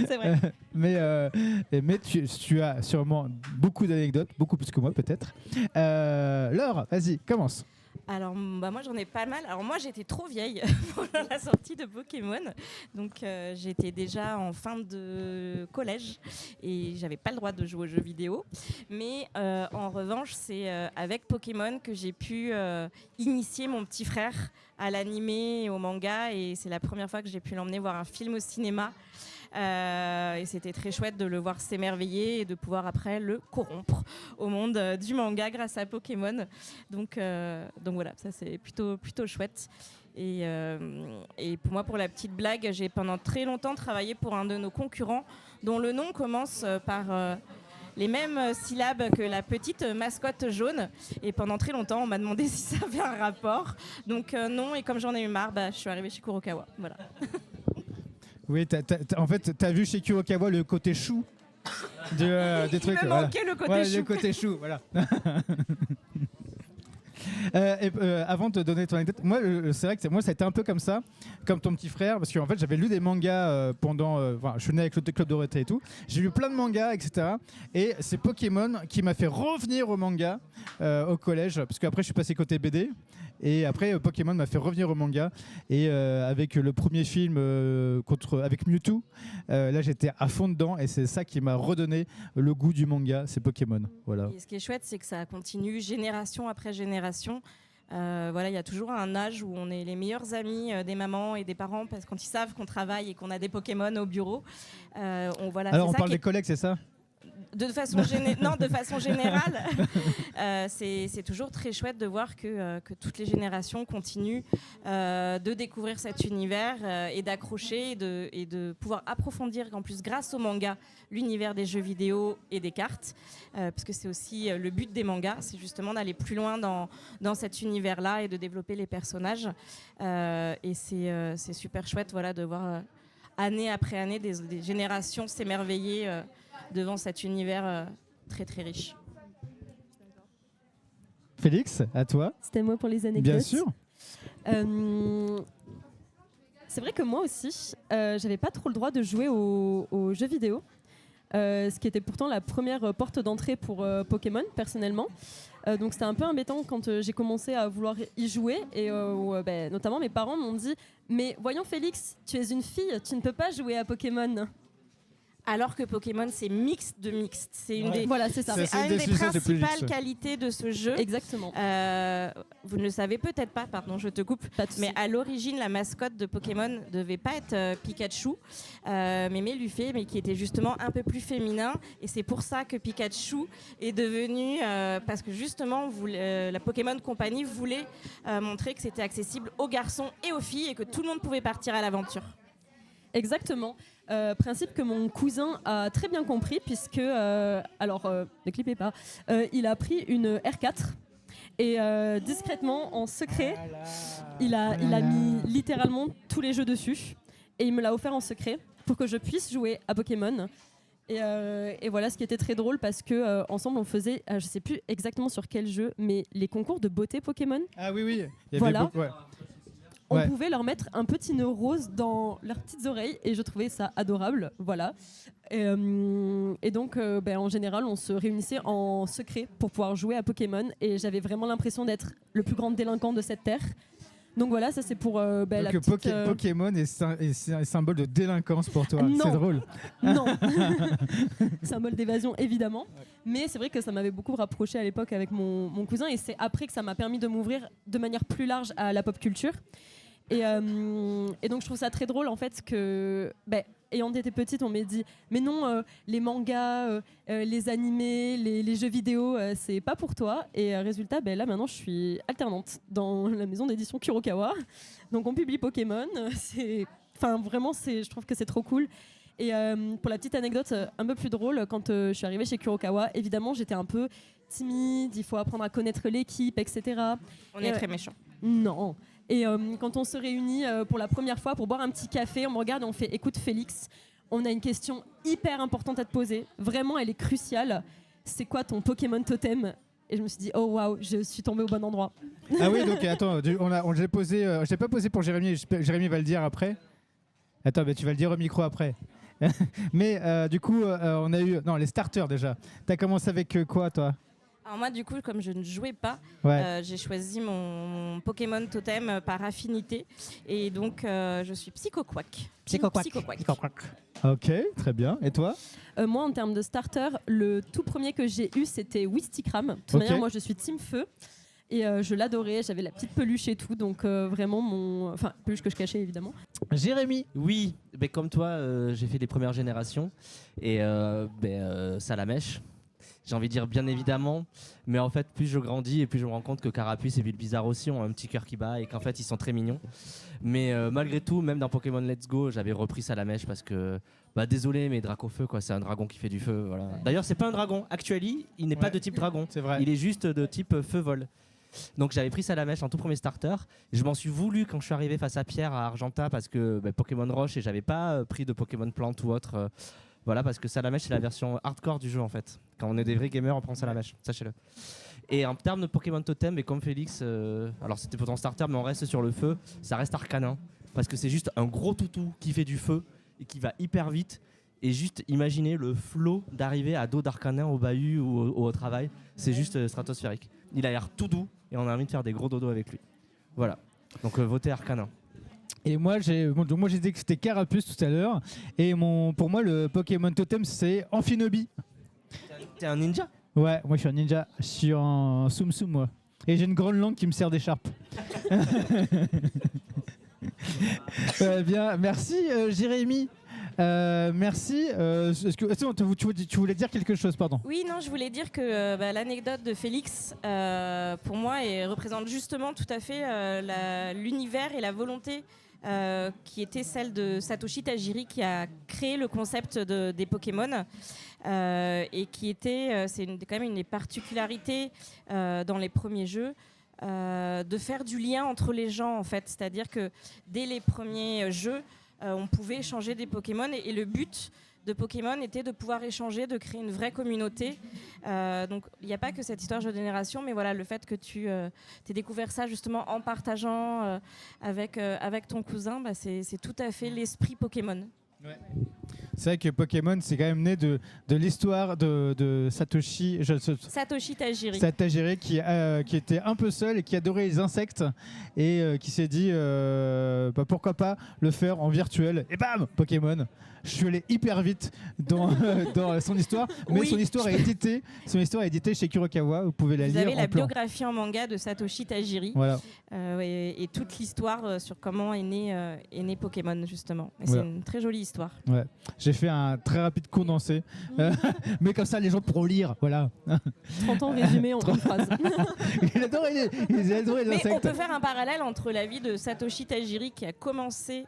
C'est vrai. mais tu as sûrement beaucoup d'anecdotes, beaucoup plus que moi peut-être. Laure, vas-y, commence. Alors moi j'en ai pas mal. Alors moi j'étais trop vieille pour la sortie de Pokémon, donc j'étais déjà en fin de collège et j'avais pas le droit de jouer aux jeux vidéo. Mais en revanche c'est avec Pokémon que j'ai pu initier mon petit frère à l'animé et au manga, et c'est la première fois que j'ai pu l'emmener voir un film au cinéma. Et c'était très chouette de le voir s'émerveiller et de pouvoir après le corrompre au monde du manga grâce à Pokémon. Donc voilà, ça c'est plutôt chouette. Et pour moi, pour la petite blague, j'ai pendant très longtemps travaillé pour un de nos concurrents dont le nom commence par les mêmes syllabes que la petite mascotte jaune. Et pendant très longtemps, on m'a demandé si ça avait un rapport. Donc non, et comme j'en ai eu marre, je suis arrivée chez Kurokawa. Voilà. Oui, en fait, t'as vu chez Kurokawa le côté chou des trucs. Il me manquait le côté chou. Le côté chou, voilà. Avant de te donner ton anecdote, moi, c'est vrai que moi, ça a été un peu comme ça, comme ton petit frère, parce qu'en fait, j'avais lu des mangas je suis né avec le Club Dorothée et tout. J'ai lu plein de mangas, etc. Et c'est Pokémon qui m'a fait revenir au manga au collège, parce qu'après, je suis passé côté BD. Et après, Pokémon m'a fait revenir au manga. Et avec le premier film avec Mewtwo, là, j'étais à fond dedans. Et c'est ça qui m'a redonné le goût du manga, c'est Pokémon. Voilà. Et ce qui est chouette, c'est que ça continue génération après génération. Il y a toujours un âge où on est les meilleurs amis des mamans et des parents, parce que quand ils savent qu'on travaille et qu'on a des Pokémon au bureau, Alors, on parle des collègues, c'est ça ? De façon générale, c'est toujours très chouette de voir que toutes les générations continuent de découvrir cet univers et d'accrocher et de pouvoir approfondir, en plus grâce au manga, l'univers des jeux vidéo et des cartes, parce que c'est aussi le but des mangas, c'est justement d'aller plus loin dans cet univers-là et de développer les personnages. Et c'est super chouette de voir année après année des générations s'émerveiller devant cet univers très très riche. Félix, à toi. C'était moi pour les anecdotes. Bien sûr. C'est vrai que moi aussi, j'avais pas trop le droit de jouer aux jeux vidéo, ce qui était pourtant la première porte d'entrée pour Pokémon, personnellement. Donc c'était un peu embêtant quand j'ai commencé à vouloir y jouer, et notamment mes parents m'ont dit « Mais voyons Félix, tu es une fille, tu ne peux pas jouer à Pokémon ». Alors que Pokémon, c'est mixte de mixte. C'est une des, voilà, c'est ça. C'est une des principales qualités de ce jeu. Exactement. Vous ne le savez peut-être pas, pardon, je te coupe. Mais à l'origine, la mascotte de Pokémon ne devait pas être Pikachu, mais Méluphée, mais qui était justement un peu plus féminin. Et c'est pour ça que Pikachu est devenu, parce que justement, la Pokémon Company voulait montrer que c'était accessible aux garçons et aux filles et que tout le monde pouvait partir à l'aventure. Exactement. Principe que mon cousin a très bien compris, puisque, ne clippez pas, il a pris une R4 et discrètement, en secret, il a mis littéralement tous les jeux dessus et il me l'a offert en secret pour que je puisse jouer à Pokémon. Et voilà, ce qui était très drôle, parce que ensemble on faisait, je sais plus exactement sur quel jeu, mais les concours de beauté Pokémon. Ah oui. Voilà. On pouvait leur mettre un petit nœud rose dans leurs petites oreilles et je trouvais ça adorable, voilà. Et donc, en général, on se réunissait en secret pour pouvoir jouer à Pokémon et j'avais vraiment l'impression d'être le plus grand délinquant de cette terre. Donc voilà, ça c'est pour la petite... Pokémon est un symbole de délinquance pour toi, c'est drôle. Non, symbole d'évasion évidemment, mais c'est vrai que ça m'avait beaucoup rapproché à l'époque avec mon cousin, et c'est après que ça m'a permis de m'ouvrir de manière plus large à la pop culture. Et donc je trouve ça très drôle en fait que, ayant été petite, on m'a dit mais non, les mangas, les animés, les jeux vidéo, c'est pas pour toi. Et résultat, là maintenant je suis alternante dans la maison d'édition Kurokawa. Donc on publie Pokémon. Je trouve que c'est trop cool. Et pour la petite anecdote un peu plus drôle, quand je suis arrivée chez Kurokawa, évidemment j'étais un peu timide, il faut apprendre à connaître l'équipe, etc. On est très méchants. Non. Et quand on se réunit pour la première fois pour boire un petit café, on me regarde et on fait « Écoute Félix, on a une question hyper importante à te poser. Vraiment, elle est cruciale. C'est quoi ton Pokémon totem ?» Et je me suis dit « Oh waouh, je suis tombée au bon endroit. » Ah oui, donc attends, je l'ai pas posé pour Jérémy. Jérémy va le dire après. Attends, tu vas le dire au micro après. Mais du coup, on a eu... Non, les starters déjà. T'as commencé avec quoi, toi ? Alors moi, du coup, comme je ne jouais pas, j'ai choisi mon Pokémon totem par affinité. Et donc, je suis Psychoquack. Ok, très bien. Et toi ? Moi, en termes de starter, le tout premier que j'ai eu, c'était Wistikram. De toute manière, moi, je suis Team Feu. Et je l'adorais, j'avais la petite peluche et tout, donc vraiment peluche que je cachais évidemment. Jérémy ? Oui, comme toi, j'ai fait les premières générations et Salamèche. J'ai envie de dire bien évidemment, mais en fait plus je grandis et plus je me rends compte que Carapuce et Bulbizarre aussi ont un petit cœur qui bat et qu'en fait ils sont très mignons. Mais malgré tout, même dans Pokémon Let's Go, j'avais repris Salamèche parce que désolé, mais Dracofeu quoi, c'est un dragon qui fait du feu. Voilà. D'ailleurs c'est pas un dragon. Actually, il n'est pas de type dragon. C'est vrai. Il est juste de type feu vol. Donc j'avais pris Salamèche en tout premier starter. Je m'en suis voulu quand je suis arrivé face à Pierre à Argenta parce que Pokémon Roche et j'avais pas pris de Pokémon Plante ou autre. Voilà, parce que Salamèche c'est la version hardcore du jeu en fait. Quand on est des vrais gamers, on prend Salamèche, sachez-le. Et en termes de Pokémon Totem, et comme Félix, alors c'était pour ton starter, mais on reste sur le feu, ça reste Arcanin. Parce que c'est juste un gros toutou qui fait du feu et qui va hyper vite. Et juste imaginez le flow d'arriver à dos d'Arcanin au bahut ou au travail. C'est juste stratosphérique. Il a l'air tout doux et on a envie de faire des gros dodos avec lui. Voilà. Donc votez Arcanin. Et moi j'ai dit que c'était Carapuce tout à l'heure. Et pour moi le Pokémon Totem c'est Amphinobi. T'es un ninja? Ouais, moi je suis un ninja. Je suis en Tsum Tsum moi. Et j'ai une grande langue qui me sert d'écharpe. Bien, merci Jérémy. Merci. Tu voulais dire quelque chose, pardon. Oui, non, je voulais dire que l'anecdote de Félix, pour moi, représente justement tout à fait l'univers et la volonté qui était celle de Satoshi Tajiri, qui a créé le concept des Pokémon et qui était, quand même une des particularités dans les premiers jeux. De faire du lien entre les gens en fait, c'est-à-dire que dès les premiers jeux on pouvait échanger des Pokémon et le but de Pokémon était de pouvoir échanger, de créer une vraie communauté. Donc il n'y a pas que cette histoire jeu de génération, mais voilà, le fait que tu aies découvert ça justement en partageant avec ton cousin, c'est tout à fait l'esprit Pokémon. Ouais. C'est vrai que Pokémon, c'est quand même né de l'histoire de Satoshi Tajiri qui était un peu seul et qui adorait les insectes et qui s'est dit pourquoi pas le faire en virtuel. Et bam, Pokémon. Je suis allé hyper vite dans son histoire, mais oui, son histoire est éditée chez Kurokawa. Vous pouvez la lire. Vous avez la biographie en manga de Satoshi Tajiri. Voilà. Et toute l'histoire sur comment est né Pokémon justement. Et c'est une très jolie histoire. Ouais. J'ai fait un très rapide condensé, mais comme ça les gens pourront lire. Voilà. 30 ans résumé en une phrase. Il adorait les insectes. Mais on peut faire un parallèle entre la vie de Satoshi Tajiri qui a commencé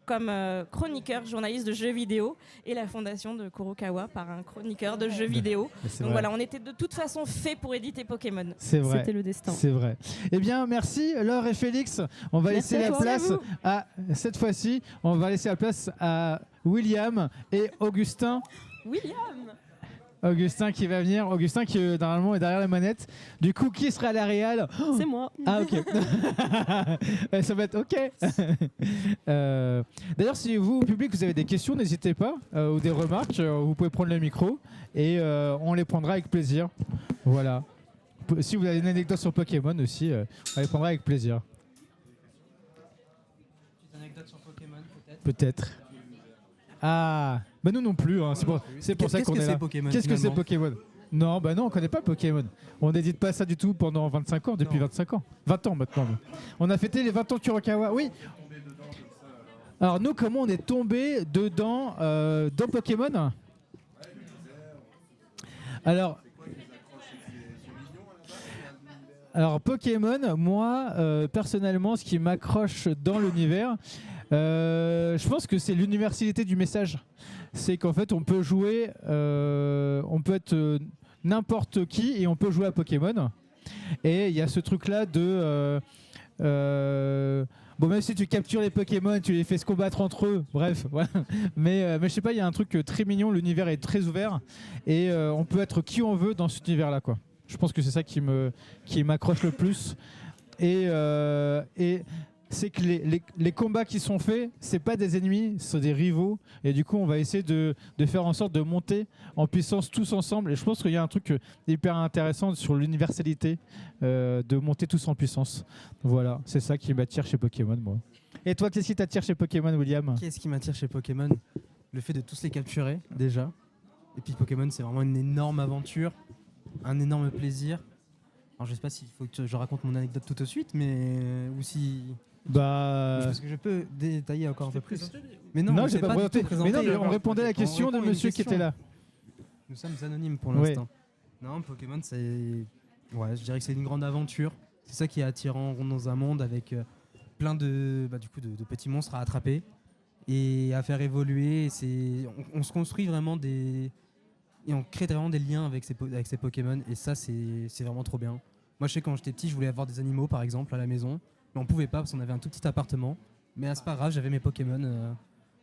comme chroniqueur, journaliste de jeux vidéo, et la fondation de Kurokawa par un chroniqueur de jeux vidéo. Donc voilà, on était de toute façon fait pour éditer Pokémon. C'est vrai. C'était le destin. C'est vrai. Eh bien, merci Laure et Félix. On va laisser la place cette fois-ci, on va laisser la place à William et Augustin. Augustin qui va venir, Augustin qui normalement est derrière la manette. Du coup, qui sera à la réal? C'est moi. Ah ok. Ça va être ok. D'ailleurs, si vous, au public, vous avez des questions, n'hésitez pas, ou des remarques, vous pouvez prendre le micro et on les prendra avec plaisir. Voilà. Si vous avez une anecdote sur Pokémon aussi, on les prendra avec plaisir. Une anecdote sur Pokémon peut-être? Peut-être. Ah, bah nous non plus, hein. C'est pour ça qu'on est là. Qu'est-ce que c'est Pokémon? Non, bah non, on connaît pas Pokémon. On n'édite pas ça du tout pendant 25 ans, depuis 25 ans. 20 ans maintenant. On a fêté les 20 ans de Kurokawa, oui. Alors nous, comment on est tombé dedans dans Pokémon? Alors Pokémon, moi, personnellement, ce qui m'accroche dans l'univers, je pense que c'est l'universalité du message. C'est qu'en fait, on peut jouer, on peut être n'importe qui et on peut jouer à Pokémon. Et il y a ce truc-là de... bon, même si tu captures les Pokémon, tu les fais se combattre entre eux, bref, voilà. Mais je sais pas, il y a un truc très mignon, l'univers est très ouvert et on peut être qui on veut dans cet univers-là, quoi. Je pense que c'est ça qui m'accroche le plus. Et c'est que les combats qui sont faits, c'est pas des ennemis, c'est des rivaux. Et du coup, on va essayer de faire en sorte de monter en puissance tous ensemble. Et je pense qu'il y a un truc hyper intéressant sur l'universalité, de monter tous en puissance. Voilà, c'est ça qui m'attire chez Pokémon, moi. Et toi, qu'est-ce qui t'attire chez Pokémon, William? Qu'est-ce qui m'attire chez Pokémon? Le fait de tous les capturer, déjà. Et puis Pokémon, c'est vraiment une énorme aventure, un énorme plaisir. Alors, je sais pas s'il faut que je raconte mon anecdote tout de suite, mais ou si... Parce que je peux détailler encore un peu plus. Mais non, j'ai pas présenté. Mais non, on répondait à la question de monsieur qui était là. Nous sommes anonymes pour l'instant. Non, Pokémon, c'est... Ouais, je dirais que c'est une grande aventure. C'est ça qui est attirant dans un monde avec plein de petits monstres à attraper et à faire évoluer. On se construit vraiment et on crée vraiment des liens avec ces Pokémon. Et ça, c'est vraiment trop bien. Moi, je sais quand j'étais petit, je voulais avoir des animaux, par exemple, à la maison. Mais on pouvait pas parce qu'on avait un tout petit appartement. Mais c'est pas grave, j'avais mes Pokémon,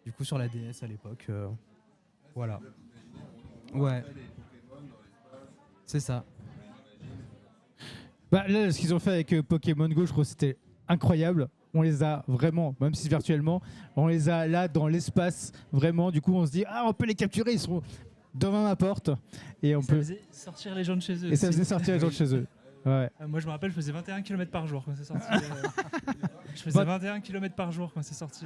du coup, sur la DS à l'époque. Voilà. Ouais. C'est ça. Bah, là, ce qu'ils ont fait avec Pokémon Go, je trouve que c'était incroyable. On les a vraiment, même si virtuellement, on les a là dans l'espace, vraiment. Du coup, on se dit, ah, on peut les capturer, ils sont devant ma porte. Et on Ça peut. faisait sortir les gens de chez eux. Et ça aussi. faisait sortir les gens de chez eux. Ouais. Moi, je me rappelle, je faisais 21 km par jour quand c'est sorti. Je faisais 21 km par jour quand c'est sorti.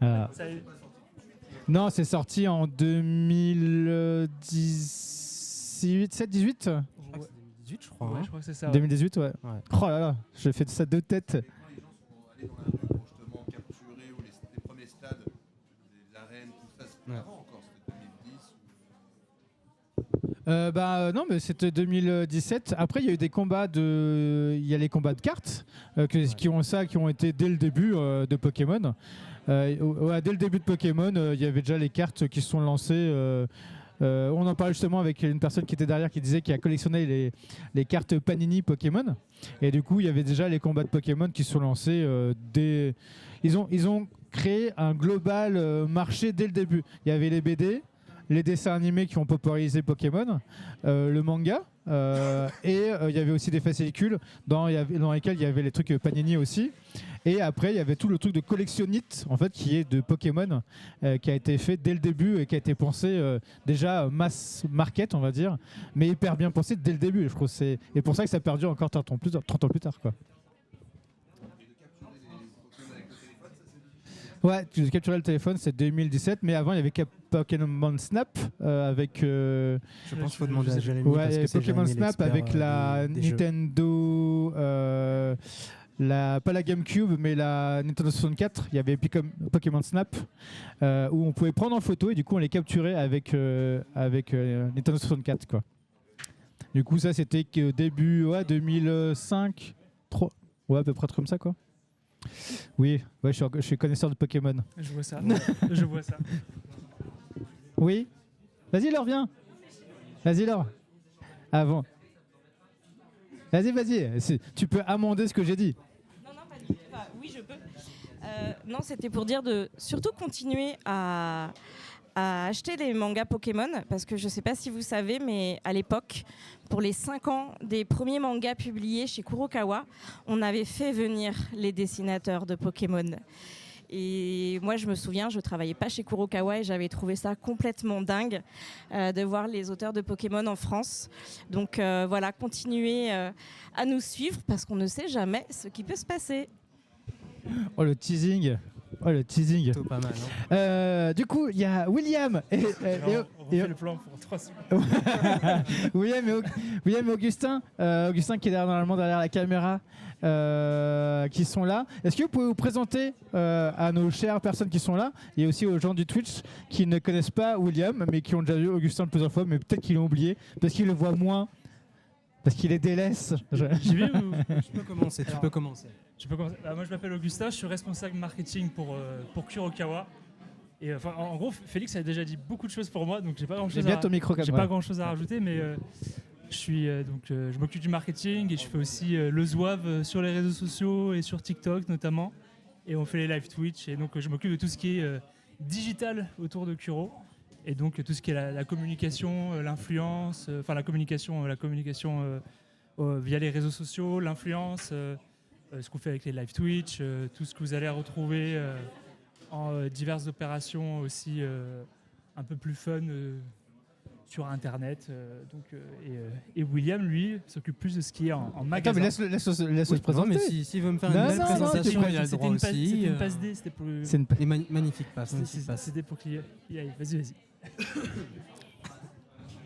Ah. Ça y est. Non, c'est sorti en 2018, 7-18 2018, je crois. Ouais, hein. je crois que c'est ça. Ouais. 2018, ouais. Ouais. Oh là là, j'ai fait ça de tête. Aller dans la rue pour justement capturer ou les premiers stades, les arènes, tout ça, c'était Ouais. avant encore, c'était 2010. Non, mais c'était 2017. Après, il y a eu des combats il y a les combats de cartes qui ont été dès le début de Pokémon. Dès le début de Pokémon, il y avait déjà les cartes qui se sont lancées. On en parlait justement avec une personne qui était derrière qui disait qu'il a collectionné les cartes Panini Pokémon. Et du coup, il y avait déjà les combats de Pokémon qui se sont lancés Ils ont créé un global marché dès le début. Il y avait les BD, les dessins animés qui ont popularisé Pokémon, le manga, et il y avait aussi des fascicules dans lesquels il y avait les trucs Panini aussi. Et après, il y avait tout le truc de collectionnite, en fait, qui est de Pokémon, qui a été fait dès le début et qui a été pensé déjà mass market, on va dire, mais hyper bien pensé dès le début. Je trouve c'est et pour ça que ça perdure encore 30 ans plus tard, quoi. Ouais, tu capturais le téléphone, c'est 2017, mais avant il y avait Pokémon Snap avec. Je pense qu'il faut demander à Jérémy. parce que c'est Pokémon Jérémy Snap avec l'expert, la des jeux. Nintendo, pas la GameCube, mais la Nintendo 64. Il y avait Pokémon Snap où on pouvait prendre en photo et du coup on les capturait avec Nintendo 64, quoi. Du coup ça c'était début 2005, 3, ouais à peu près comme ça, quoi. Oui, ouais, je suis connaisseur de Pokémon. Je vois ça. Je vois ça. Oui. Vas-y, Laure, viens. Vas-y, Laure. Avant. Vas-y. Tu peux amender ce que j'ai dit. Non, pas du tout. Oui, je peux. Non, c'était pour dire de surtout continuer à acheter les mangas Pokémon, parce que je ne sais pas si vous savez, mais à l'époque, pour les 5 ans des premiers mangas publiés chez Kurokawa, on avait fait venir les dessinateurs de Pokémon. Et moi, je me souviens, je travaillais pas chez Kurokawa et j'avais trouvé ça complètement dingue de voir les auteurs de Pokémon en France. Donc voilà, continuez à nous suivre parce qu'on ne sait jamais ce qui peut se passer. Oh, le teasing. Plutôt pas mal. Hein. Du coup, il y a William et On refait le plan pour 3 secondes. William et Augustin. Augustin qui est normalement derrière la caméra, qui sont là. Est-ce que vous pouvez vous présenter à nos chères personnes qui sont là et aussi aux gens du Twitch qui ne connaissent pas William mais qui ont déjà vu Augustin plusieurs fois mais peut-être qu'ils l'ont oublié parce qu'ils le voient moins, parce qu'il les délaisse. J'y vais ou... Tu peux commencer. Moi, je m'appelle Augustin, je suis responsable marketing pour Kurokawa. Et en gros, Félix a déjà dit beaucoup de choses pour moi, donc j'ai pas grand-chose à rajouter, mais je m'occupe du marketing et je fais aussi le zouave sur les réseaux sociaux et sur TikTok notamment. Et on fait les live Twitch, et donc je m'occupe de tout ce qui est digital autour de Kuro. Et donc tout ce qui est la communication, l'influence, la communication via les réseaux sociaux, l'influence, ce qu'on fait avec les live Twitch, tout ce que vous allez retrouver en diverses opérations aussi un peu plus fun sur Internet. Et William, lui, s'occupe plus de ce qui est en magasin. Attends, mais laisse-le se Non, présenter. mais s'il veut me faire Non, une belle non, présentation, il a le C'était droit aussi. c'était une passe D, c'était pour le... C'est une Et magnifique passe. C'était pour qu'il y aille. Vas-y.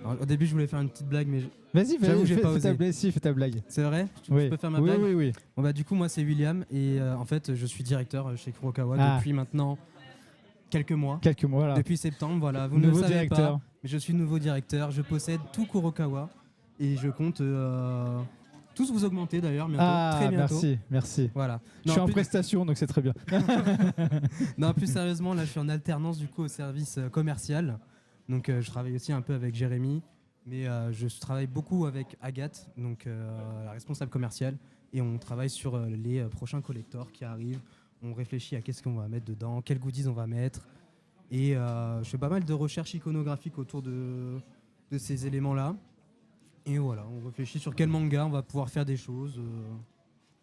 Alors, au début, je voulais faire une petite blague, mais Vas-y, J'avoue que j'ai pas fais ta blague. c'est vrai. Oui. Je peux faire ma blague. Oui. Bon, bah, du coup, moi, c'est William et en fait, je suis directeur chez Kurokawa depuis maintenant quelques mois. Voilà. Depuis septembre, voilà. Vous ne Nouveau le savez directeur. pas, mais je suis nouveau directeur. Je possède tout Kurokawa et je compte tous vous augmenter d'ailleurs bientôt, très bientôt. Merci. Voilà. Je suis en prestation, donc c'est très bien. Non, plus sérieusement, là, je suis en alternance du coup au service commercial. Donc, je travaille aussi un peu avec Jérémy. Mais je travaille beaucoup avec Agathe, donc la responsable commerciale, et on travaille sur les prochains collectors qui arrivent. On réfléchit à qu'est-ce qu'on va mettre dedans, quels goodies on va mettre. Et je fais pas mal de recherches iconographiques autour de ces éléments-là. Et voilà, on réfléchit sur quel manga on va pouvoir faire des choses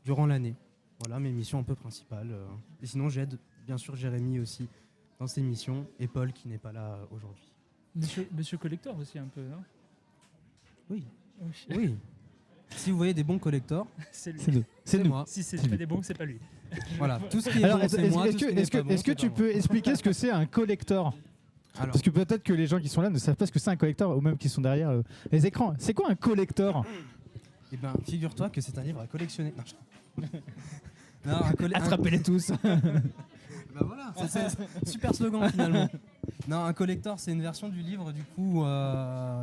durant l'année. Voilà mes missions un peu principales. Et sinon, j'aide bien sûr Jérémy aussi dans ses missions, et Paul qui n'est pas là aujourd'hui. Monsieur Collector aussi un peu, non? Oui. Oui. Si vous voyez des bons collectors, c'est lui. C'est moi. Si c'est pas des bons, c'est pas lui. Voilà, tout ce qui est Alors, bon, c'est moi. est-ce que tu peux expliquer ce que c'est un collector? Alors. Parce que peut-être que les gens qui sont là ne savent pas ce que c'est un collector, ou même qui sont derrière les écrans. C'est quoi un collector? Eh bien, figure-toi que c'est un livre à collectionner. Non, Attrapez-les tous. Bah voilà, c'est un super slogan finalement. Non, un collector, c'est une version du livre, du coup,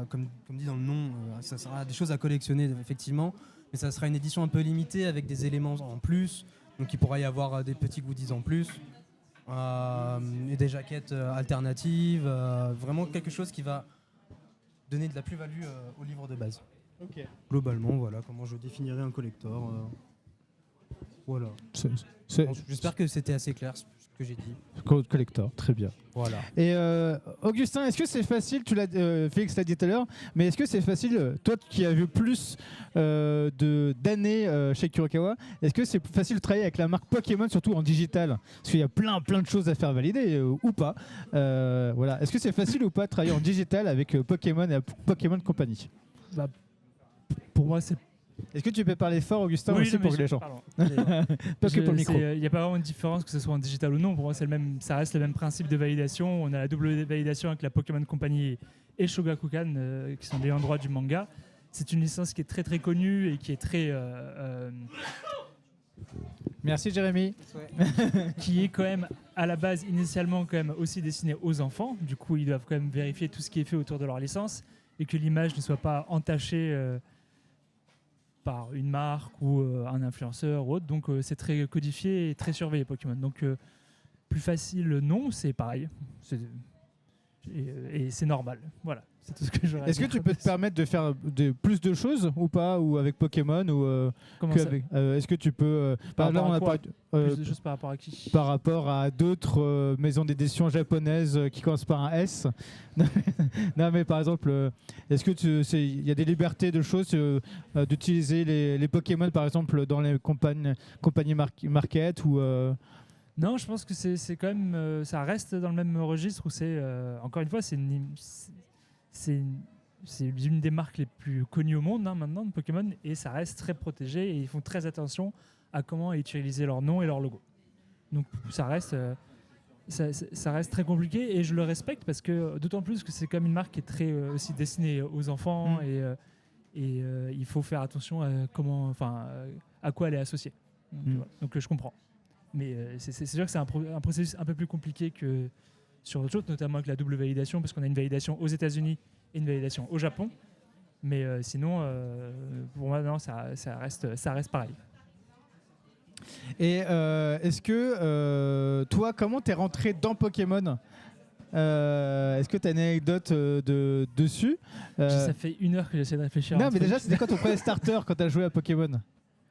comme dit dans le nom, ça sera des choses à collectionner, effectivement, mais ça sera une édition un peu limitée avec des éléments en plus, donc il pourra y avoir des petits goodies en plus, et des jaquettes alternatives, vraiment quelque chose qui va donner de la plus-value au livre de base. Okay. Globalement, voilà comment je définirais un collector. Voilà. Bon, j'espère que c'était assez clair ce que j'ai dit. Collector, très bien. Voilà. Et Augustin, est-ce que c'est facile, Félix l'a dit tout à l'heure, mais est-ce que c'est facile, toi qui as vu plus d'années chez Kurokawa, est-ce que c'est facile de travailler avec la marque Pokémon, surtout en digital? Parce qu'il y a plein de choses à faire valider, ou pas. Voilà. Est-ce que c'est facile ou pas de travailler en digital avec Pokémon et Pokémon Company? Bah, pour moi, c'est... Est-ce que tu peux parler fort, Augustin, oui, aussi, pour les gens? Parce que pour le micro. Il n'y a pas vraiment une différence que ce soit en digital ou non. Pour moi, ça reste le même principe de validation. On a la double validation avec la Pokémon Company et Shogakukan, qui sont les endroits du manga. C'est une licence qui est très très connue et qui est très... Merci Jérémy. Qui est quand même à la base initialement quand même aussi destinée aux enfants. Du coup, ils doivent quand même vérifier tout ce qui est fait autour de leur licence et que l'image ne soit pas entachée par une marque ou un influenceur ou autre. Donc c'est très codifié et très surveillé Pokémon. Donc plus facile, non, c'est pareil. Et c'est normal. Voilà, c'est tout ce que j'aurais à dire. Est-ce que tu peux te permettre de faire plus de choses ou pas, ou avec Pokémon ou Comment ça est-ce que tu peux par là, rapport on à a quoi parlé, plus de choses par rapport à qui? Par rapport à d'autres maisons d'édition japonaises qui commencent par un S. Non mais par exemple, est-ce que il y a des libertés de choses d'utiliser les Pokémon par exemple dans les compagnies market ou Non, je pense que c'est quand même, ça reste dans le même registre où c'est, encore une fois, c'est l'une des marques les plus connues au monde maintenant de Pokémon, et ça reste très protégé et ils font très attention à comment utiliser leur nom et leur logo. Donc ça reste très compliqué et je le respecte parce que d'autant plus que c'est comme une marque qui est très aussi destinée aux enfants et il faut faire attention à quoi elle est associée. Donc je comprends. Mais c'est sûr que c'est un processus un peu plus compliqué que sur d'autres choses, notamment avec la double validation, parce qu'on a une validation aux États-Unis et une validation au Japon. Mais sinon, pour moi, non, ça reste pareil. Et est-ce que toi, comment t'es rentré dans Pokémon? Est-ce que tu as une anecdote dessus? Ça fait 1 heure que j'essaie de réfléchir. Non, mais déjà, c'était quoi ton premier starter quand tu as joué à Pokémon?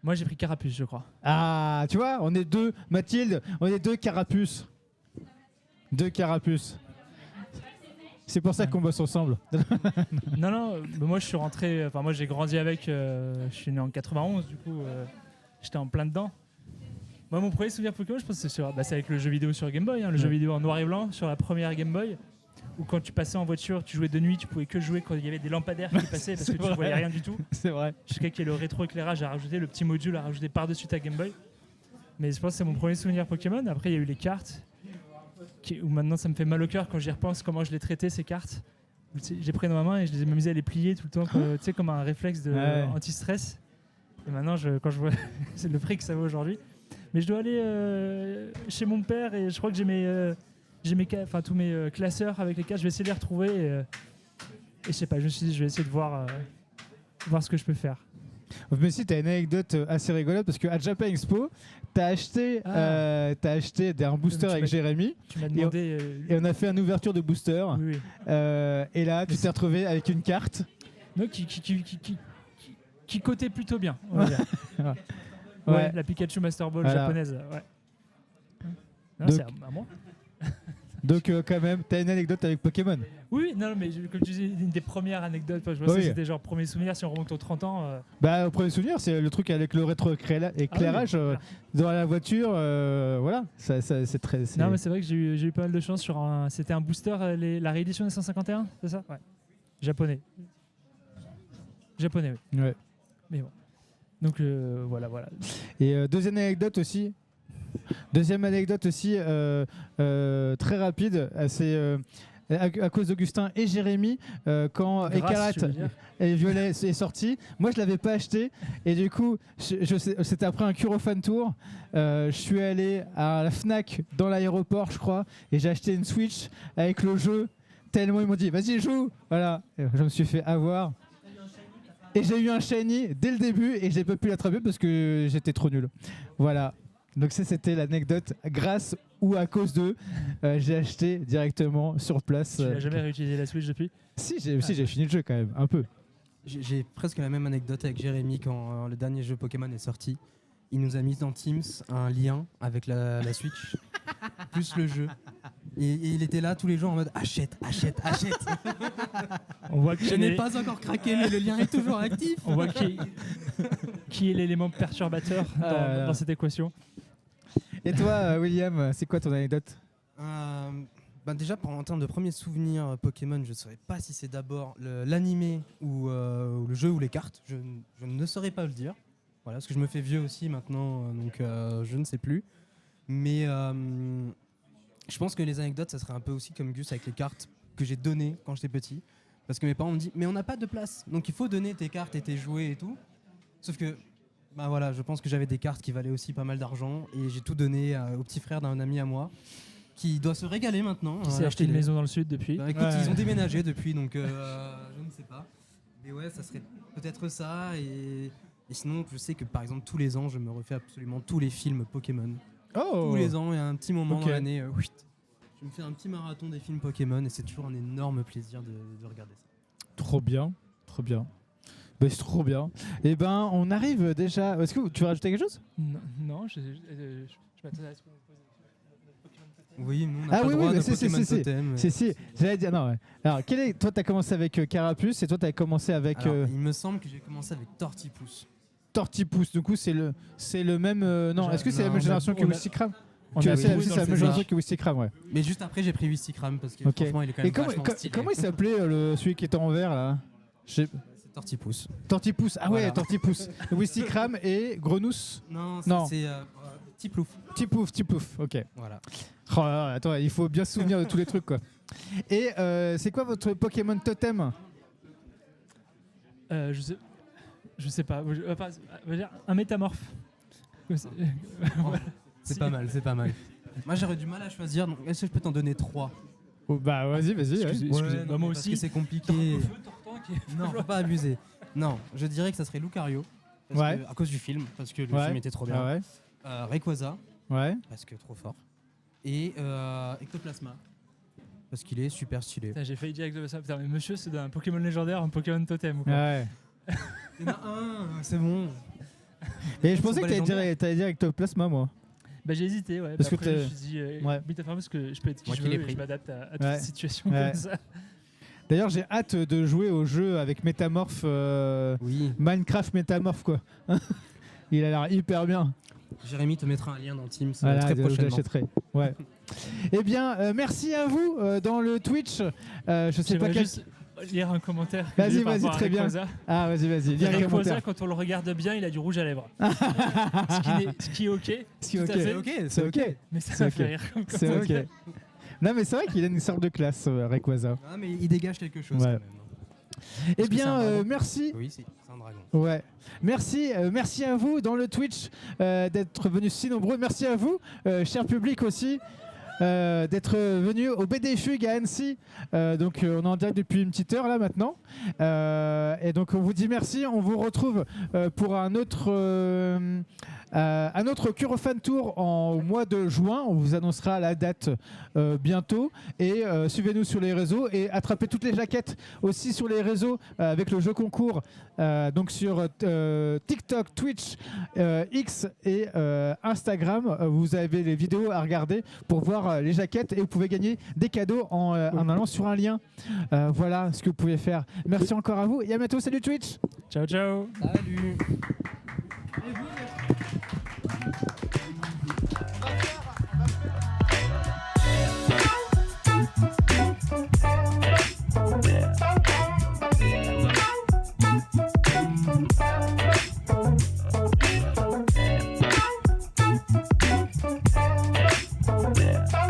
Moi, j'ai pris Carapuce, je crois. Ah, tu vois, on est deux. Mathilde, on est 2 Carapuces. 2 Carapuces. C'est pour ça qu'on bosse ensemble. Non, moi je suis rentré, moi j'ai grandi avec, je suis né en 91, du coup j'étais en plein dedans. Moi mon premier souvenir Pokémon, je pense que c'est avec le jeu vidéo sur Game Boy, le jeu vidéo en noir et blanc sur la première Game Boy, où quand tu passais en voiture, tu jouais de nuit, tu pouvais que jouer quand il y avait des lampadaires qui passaient parce que tu voyais rien du tout. C'est vrai. Jusqu'à qu'il y ait le rétroéclairage à rajouter, le petit module à rajouter par-dessus ta Game Boy. Mais je pense que c'est mon premier souvenir Pokémon. Après il y a eu les cartes. Où maintenant ça me fait mal au cœur quand j'y repense comment je les traitais ces cartes. J'ai pris dans ma main et je les ai amusé à les plier tout le temps, comme un réflexe de anti-stress. Et maintenant quand je vois c'est le prix que ça vaut aujourd'hui. Mais je dois aller chez mon père et je crois que j'ai tous mes classeurs avec les cartes. Je vais essayer de les retrouver et je sais pas. Je me suis dit je vais essayer de voir ce que je peux faire. Mais si, tu as une anecdote assez rigolote parce qu'à Japan Expo, tu as acheté un booster avec Jérémy. Tu m'as demandé. Et on a fait une ouverture de booster. Oui. Et là, tu t'es retrouvé avec une carte. Donc qui cotait plutôt bien. On va dire. Ouais, la Pikachu Master Ball japonaise. Ouais. Non, Donc, c'est à moi. Donc quand même, t'as une anecdote avec Pokémon. Oui, non, mais comme tu disais, une des premières anecdotes, je pense que c'était genre premier souvenir si on remonte aux 30 ans. Bah, au premier souvenir, c'est le truc avec le rétroéclairage dans la voiture. Voilà, c'est très. Non, mais c'est vrai que j'ai eu pas mal de chance sur un. C'était un booster, la réédition des 151, c'est ça? Ouais. Japonais. Japonais, oui. Ouais. Mais bon. Donc voilà. Et deuxième anecdote aussi. Très rapide, c'est à cause d'Augustin et Jérémy, quand Écarlate et Violet est sorti. Moi, je l'avais pas acheté et du coup, c'était après un Curofan Tour. Je suis allé à la Fnac dans l'aéroport, je crois, et j'ai acheté une Switch avec le jeu. Tellement ils m'ont dit, vas-y, joue. Voilà, et je me suis fait avoir. Et j'ai eu un shiny dès le début et j'ai pas pu l'attraper parce que j'étais trop nul. Voilà. Donc c'était l'anecdote grâce ou à cause de j'ai acheté directement sur place. Tu n'as jamais réutilisé la Switch depuis? Si, j'ai fini le jeu quand même, un peu. J'ai presque la même anecdote avec Jérémy quand le dernier jeu Pokémon est sorti. Il nous a mis dans Teams un lien avec la Switch plus le jeu. Et il était là tous les jours en mode achète. On voit que je n'ai pas encore craqué, mais le lien est toujours actif. On voit qui est l'élément perturbateur dans cette équation. Et toi, William, c'est quoi ton anecdote? Déjà, en termes de premiers souvenirs Pokémon, je ne saurais pas si c'est d'abord l'animé ou le jeu ou les cartes. Je ne saurais pas le dire. Voilà, parce que je me fais vieux aussi maintenant, donc je ne sais plus. Mais je pense que les anecdotes, ça serait un peu aussi comme Gus avec les cartes que j'ai données quand j'étais petit. Parce que mes parents me disent, mais on n'a pas de place, donc il faut donner tes cartes et tes jouets et tout. Sauf que, voilà, je pense que j'avais des cartes qui valaient aussi pas mal d'argent et j'ai tout donné au petit frère d'un ami à moi qui doit se régaler maintenant. Qui s'est acheté une maison dans le sud depuis. Écoute, ils ont déménagé depuis, donc je ne sais pas. Mais ouais, ça serait peut-être ça. Et sinon, je sais que par exemple, tous les ans, je me refais absolument tous les films Pokémon. Oh. Tous les ans, il y a un petit moment dans l'année. Je me fais un petit marathon des films Pokémon et c'est toujours un énorme plaisir de regarder ça. Trop bien. Bah, c'est trop bien. Et ben, on arrive déjà. Est-ce que tu veux rajouter quelque chose? Non, je m'attendais à ce qu'on pose Pokémon Totem. Oui, nous, on n'a pas le droit de Pokémon Totem. Si, j'allais dire, non, ouais. Alors, toi, tu as commencé avec Carapuce et toi, tu as commencé avec... Alors, il me semble que j'ai commencé avec Tortipousse. Tortipousse, du coup, c'est le même... non, est-ce que c'est la même génération que Wistikram? C'est la même génération que Wistikram, ouais. Mais juste après, j'ai pris Wistikram parce que franchement, il est quand même vachement stylé. Comment il s'appelait celui qui était en vert, là? C'est Tortipousse. Tortipousse, ah ouais, Tortipousse. Wistikram et Grenousse? Non, c'est Tiplouf. Tiplouf, ok. Voilà. Oh là là, attends, il faut bien se souvenir de tous les trucs, quoi. Et c'est quoi votre Pokémon Totem? Je sais pas. Un métamorphe. C'est pas mal. Moi, j'aurais du mal à choisir, donc est-ce que je peux t'en donner 3? Bah vas-y. Excusez-moi, moi aussi. Parce que c'est compliqué. Non, faut pas abuser. Non, je dirais que ça serait Lucario. À cause du film, parce que le film était trop bien. Rayquaza. Parce que trop fort. Et Ectoplasma. Parce qu'il est super stylé. J'ai failli dire Ectoplasma. Putain, mais monsieur, c'est un Pokémon légendaire, un Pokémon Totem ou quoi? Ouais. Il y en a un, c'est bon. Et je pensais que t'allais dire Ectoplasma, moi. Bah j'ai hésité, ouais. Parce que après, je me suis dit, parce que je peux être qui je veux et je m'adapte à toute situation comme ça. D'ailleurs, j'ai hâte de jouer au jeu avec Métamorphe, Minecraft Métamorphe, quoi. Il a l'air hyper bien. Jérémy te mettra un lien dans Teams très prochainement. Je l'achèterai. Ouais. Eh bien, merci à vous dans le Twitch. Je sais pas quel... lire un commentaire. Vas-y, très bien. Ah, vas-y. Lire un commentaire. Quand on le regarde bien, il a du rouge à lèvres. ce qui est ok. C'est ok. Mais ça fait rire comme c'est ok. Non, mais c'est vrai qu'il a une sorte de classe, Rayquaza. Ah, mais il dégage quelque chose quand même. Eh bien, merci. Oui, c'est un dragon. Ouais. Merci à vous dans le Twitch d'être venus si nombreux. Merci à vous, cher public aussi. D'être venu au BD Fugue à Annecy. Donc on est en direct depuis une petite heure là maintenant. Et donc on vous dit merci. On vous retrouve pour un autre un autre Curofan Tour en mois de juin. On vous annoncera la date bientôt. Et suivez-nous sur les réseaux et attrapez toutes les jaquettes aussi sur les réseaux avec le jeu concours. Donc sur TikTok, Twitch, X et Instagram. Vous avez les vidéos à regarder pour voir les jaquettes et vous pouvez gagner des cadeaux en allant sur un lien. Voilà ce que vous pouvez faire. Merci encore à vous et à bientôt. Salut Twitch. Ciao, ciao. Salut. Yeah.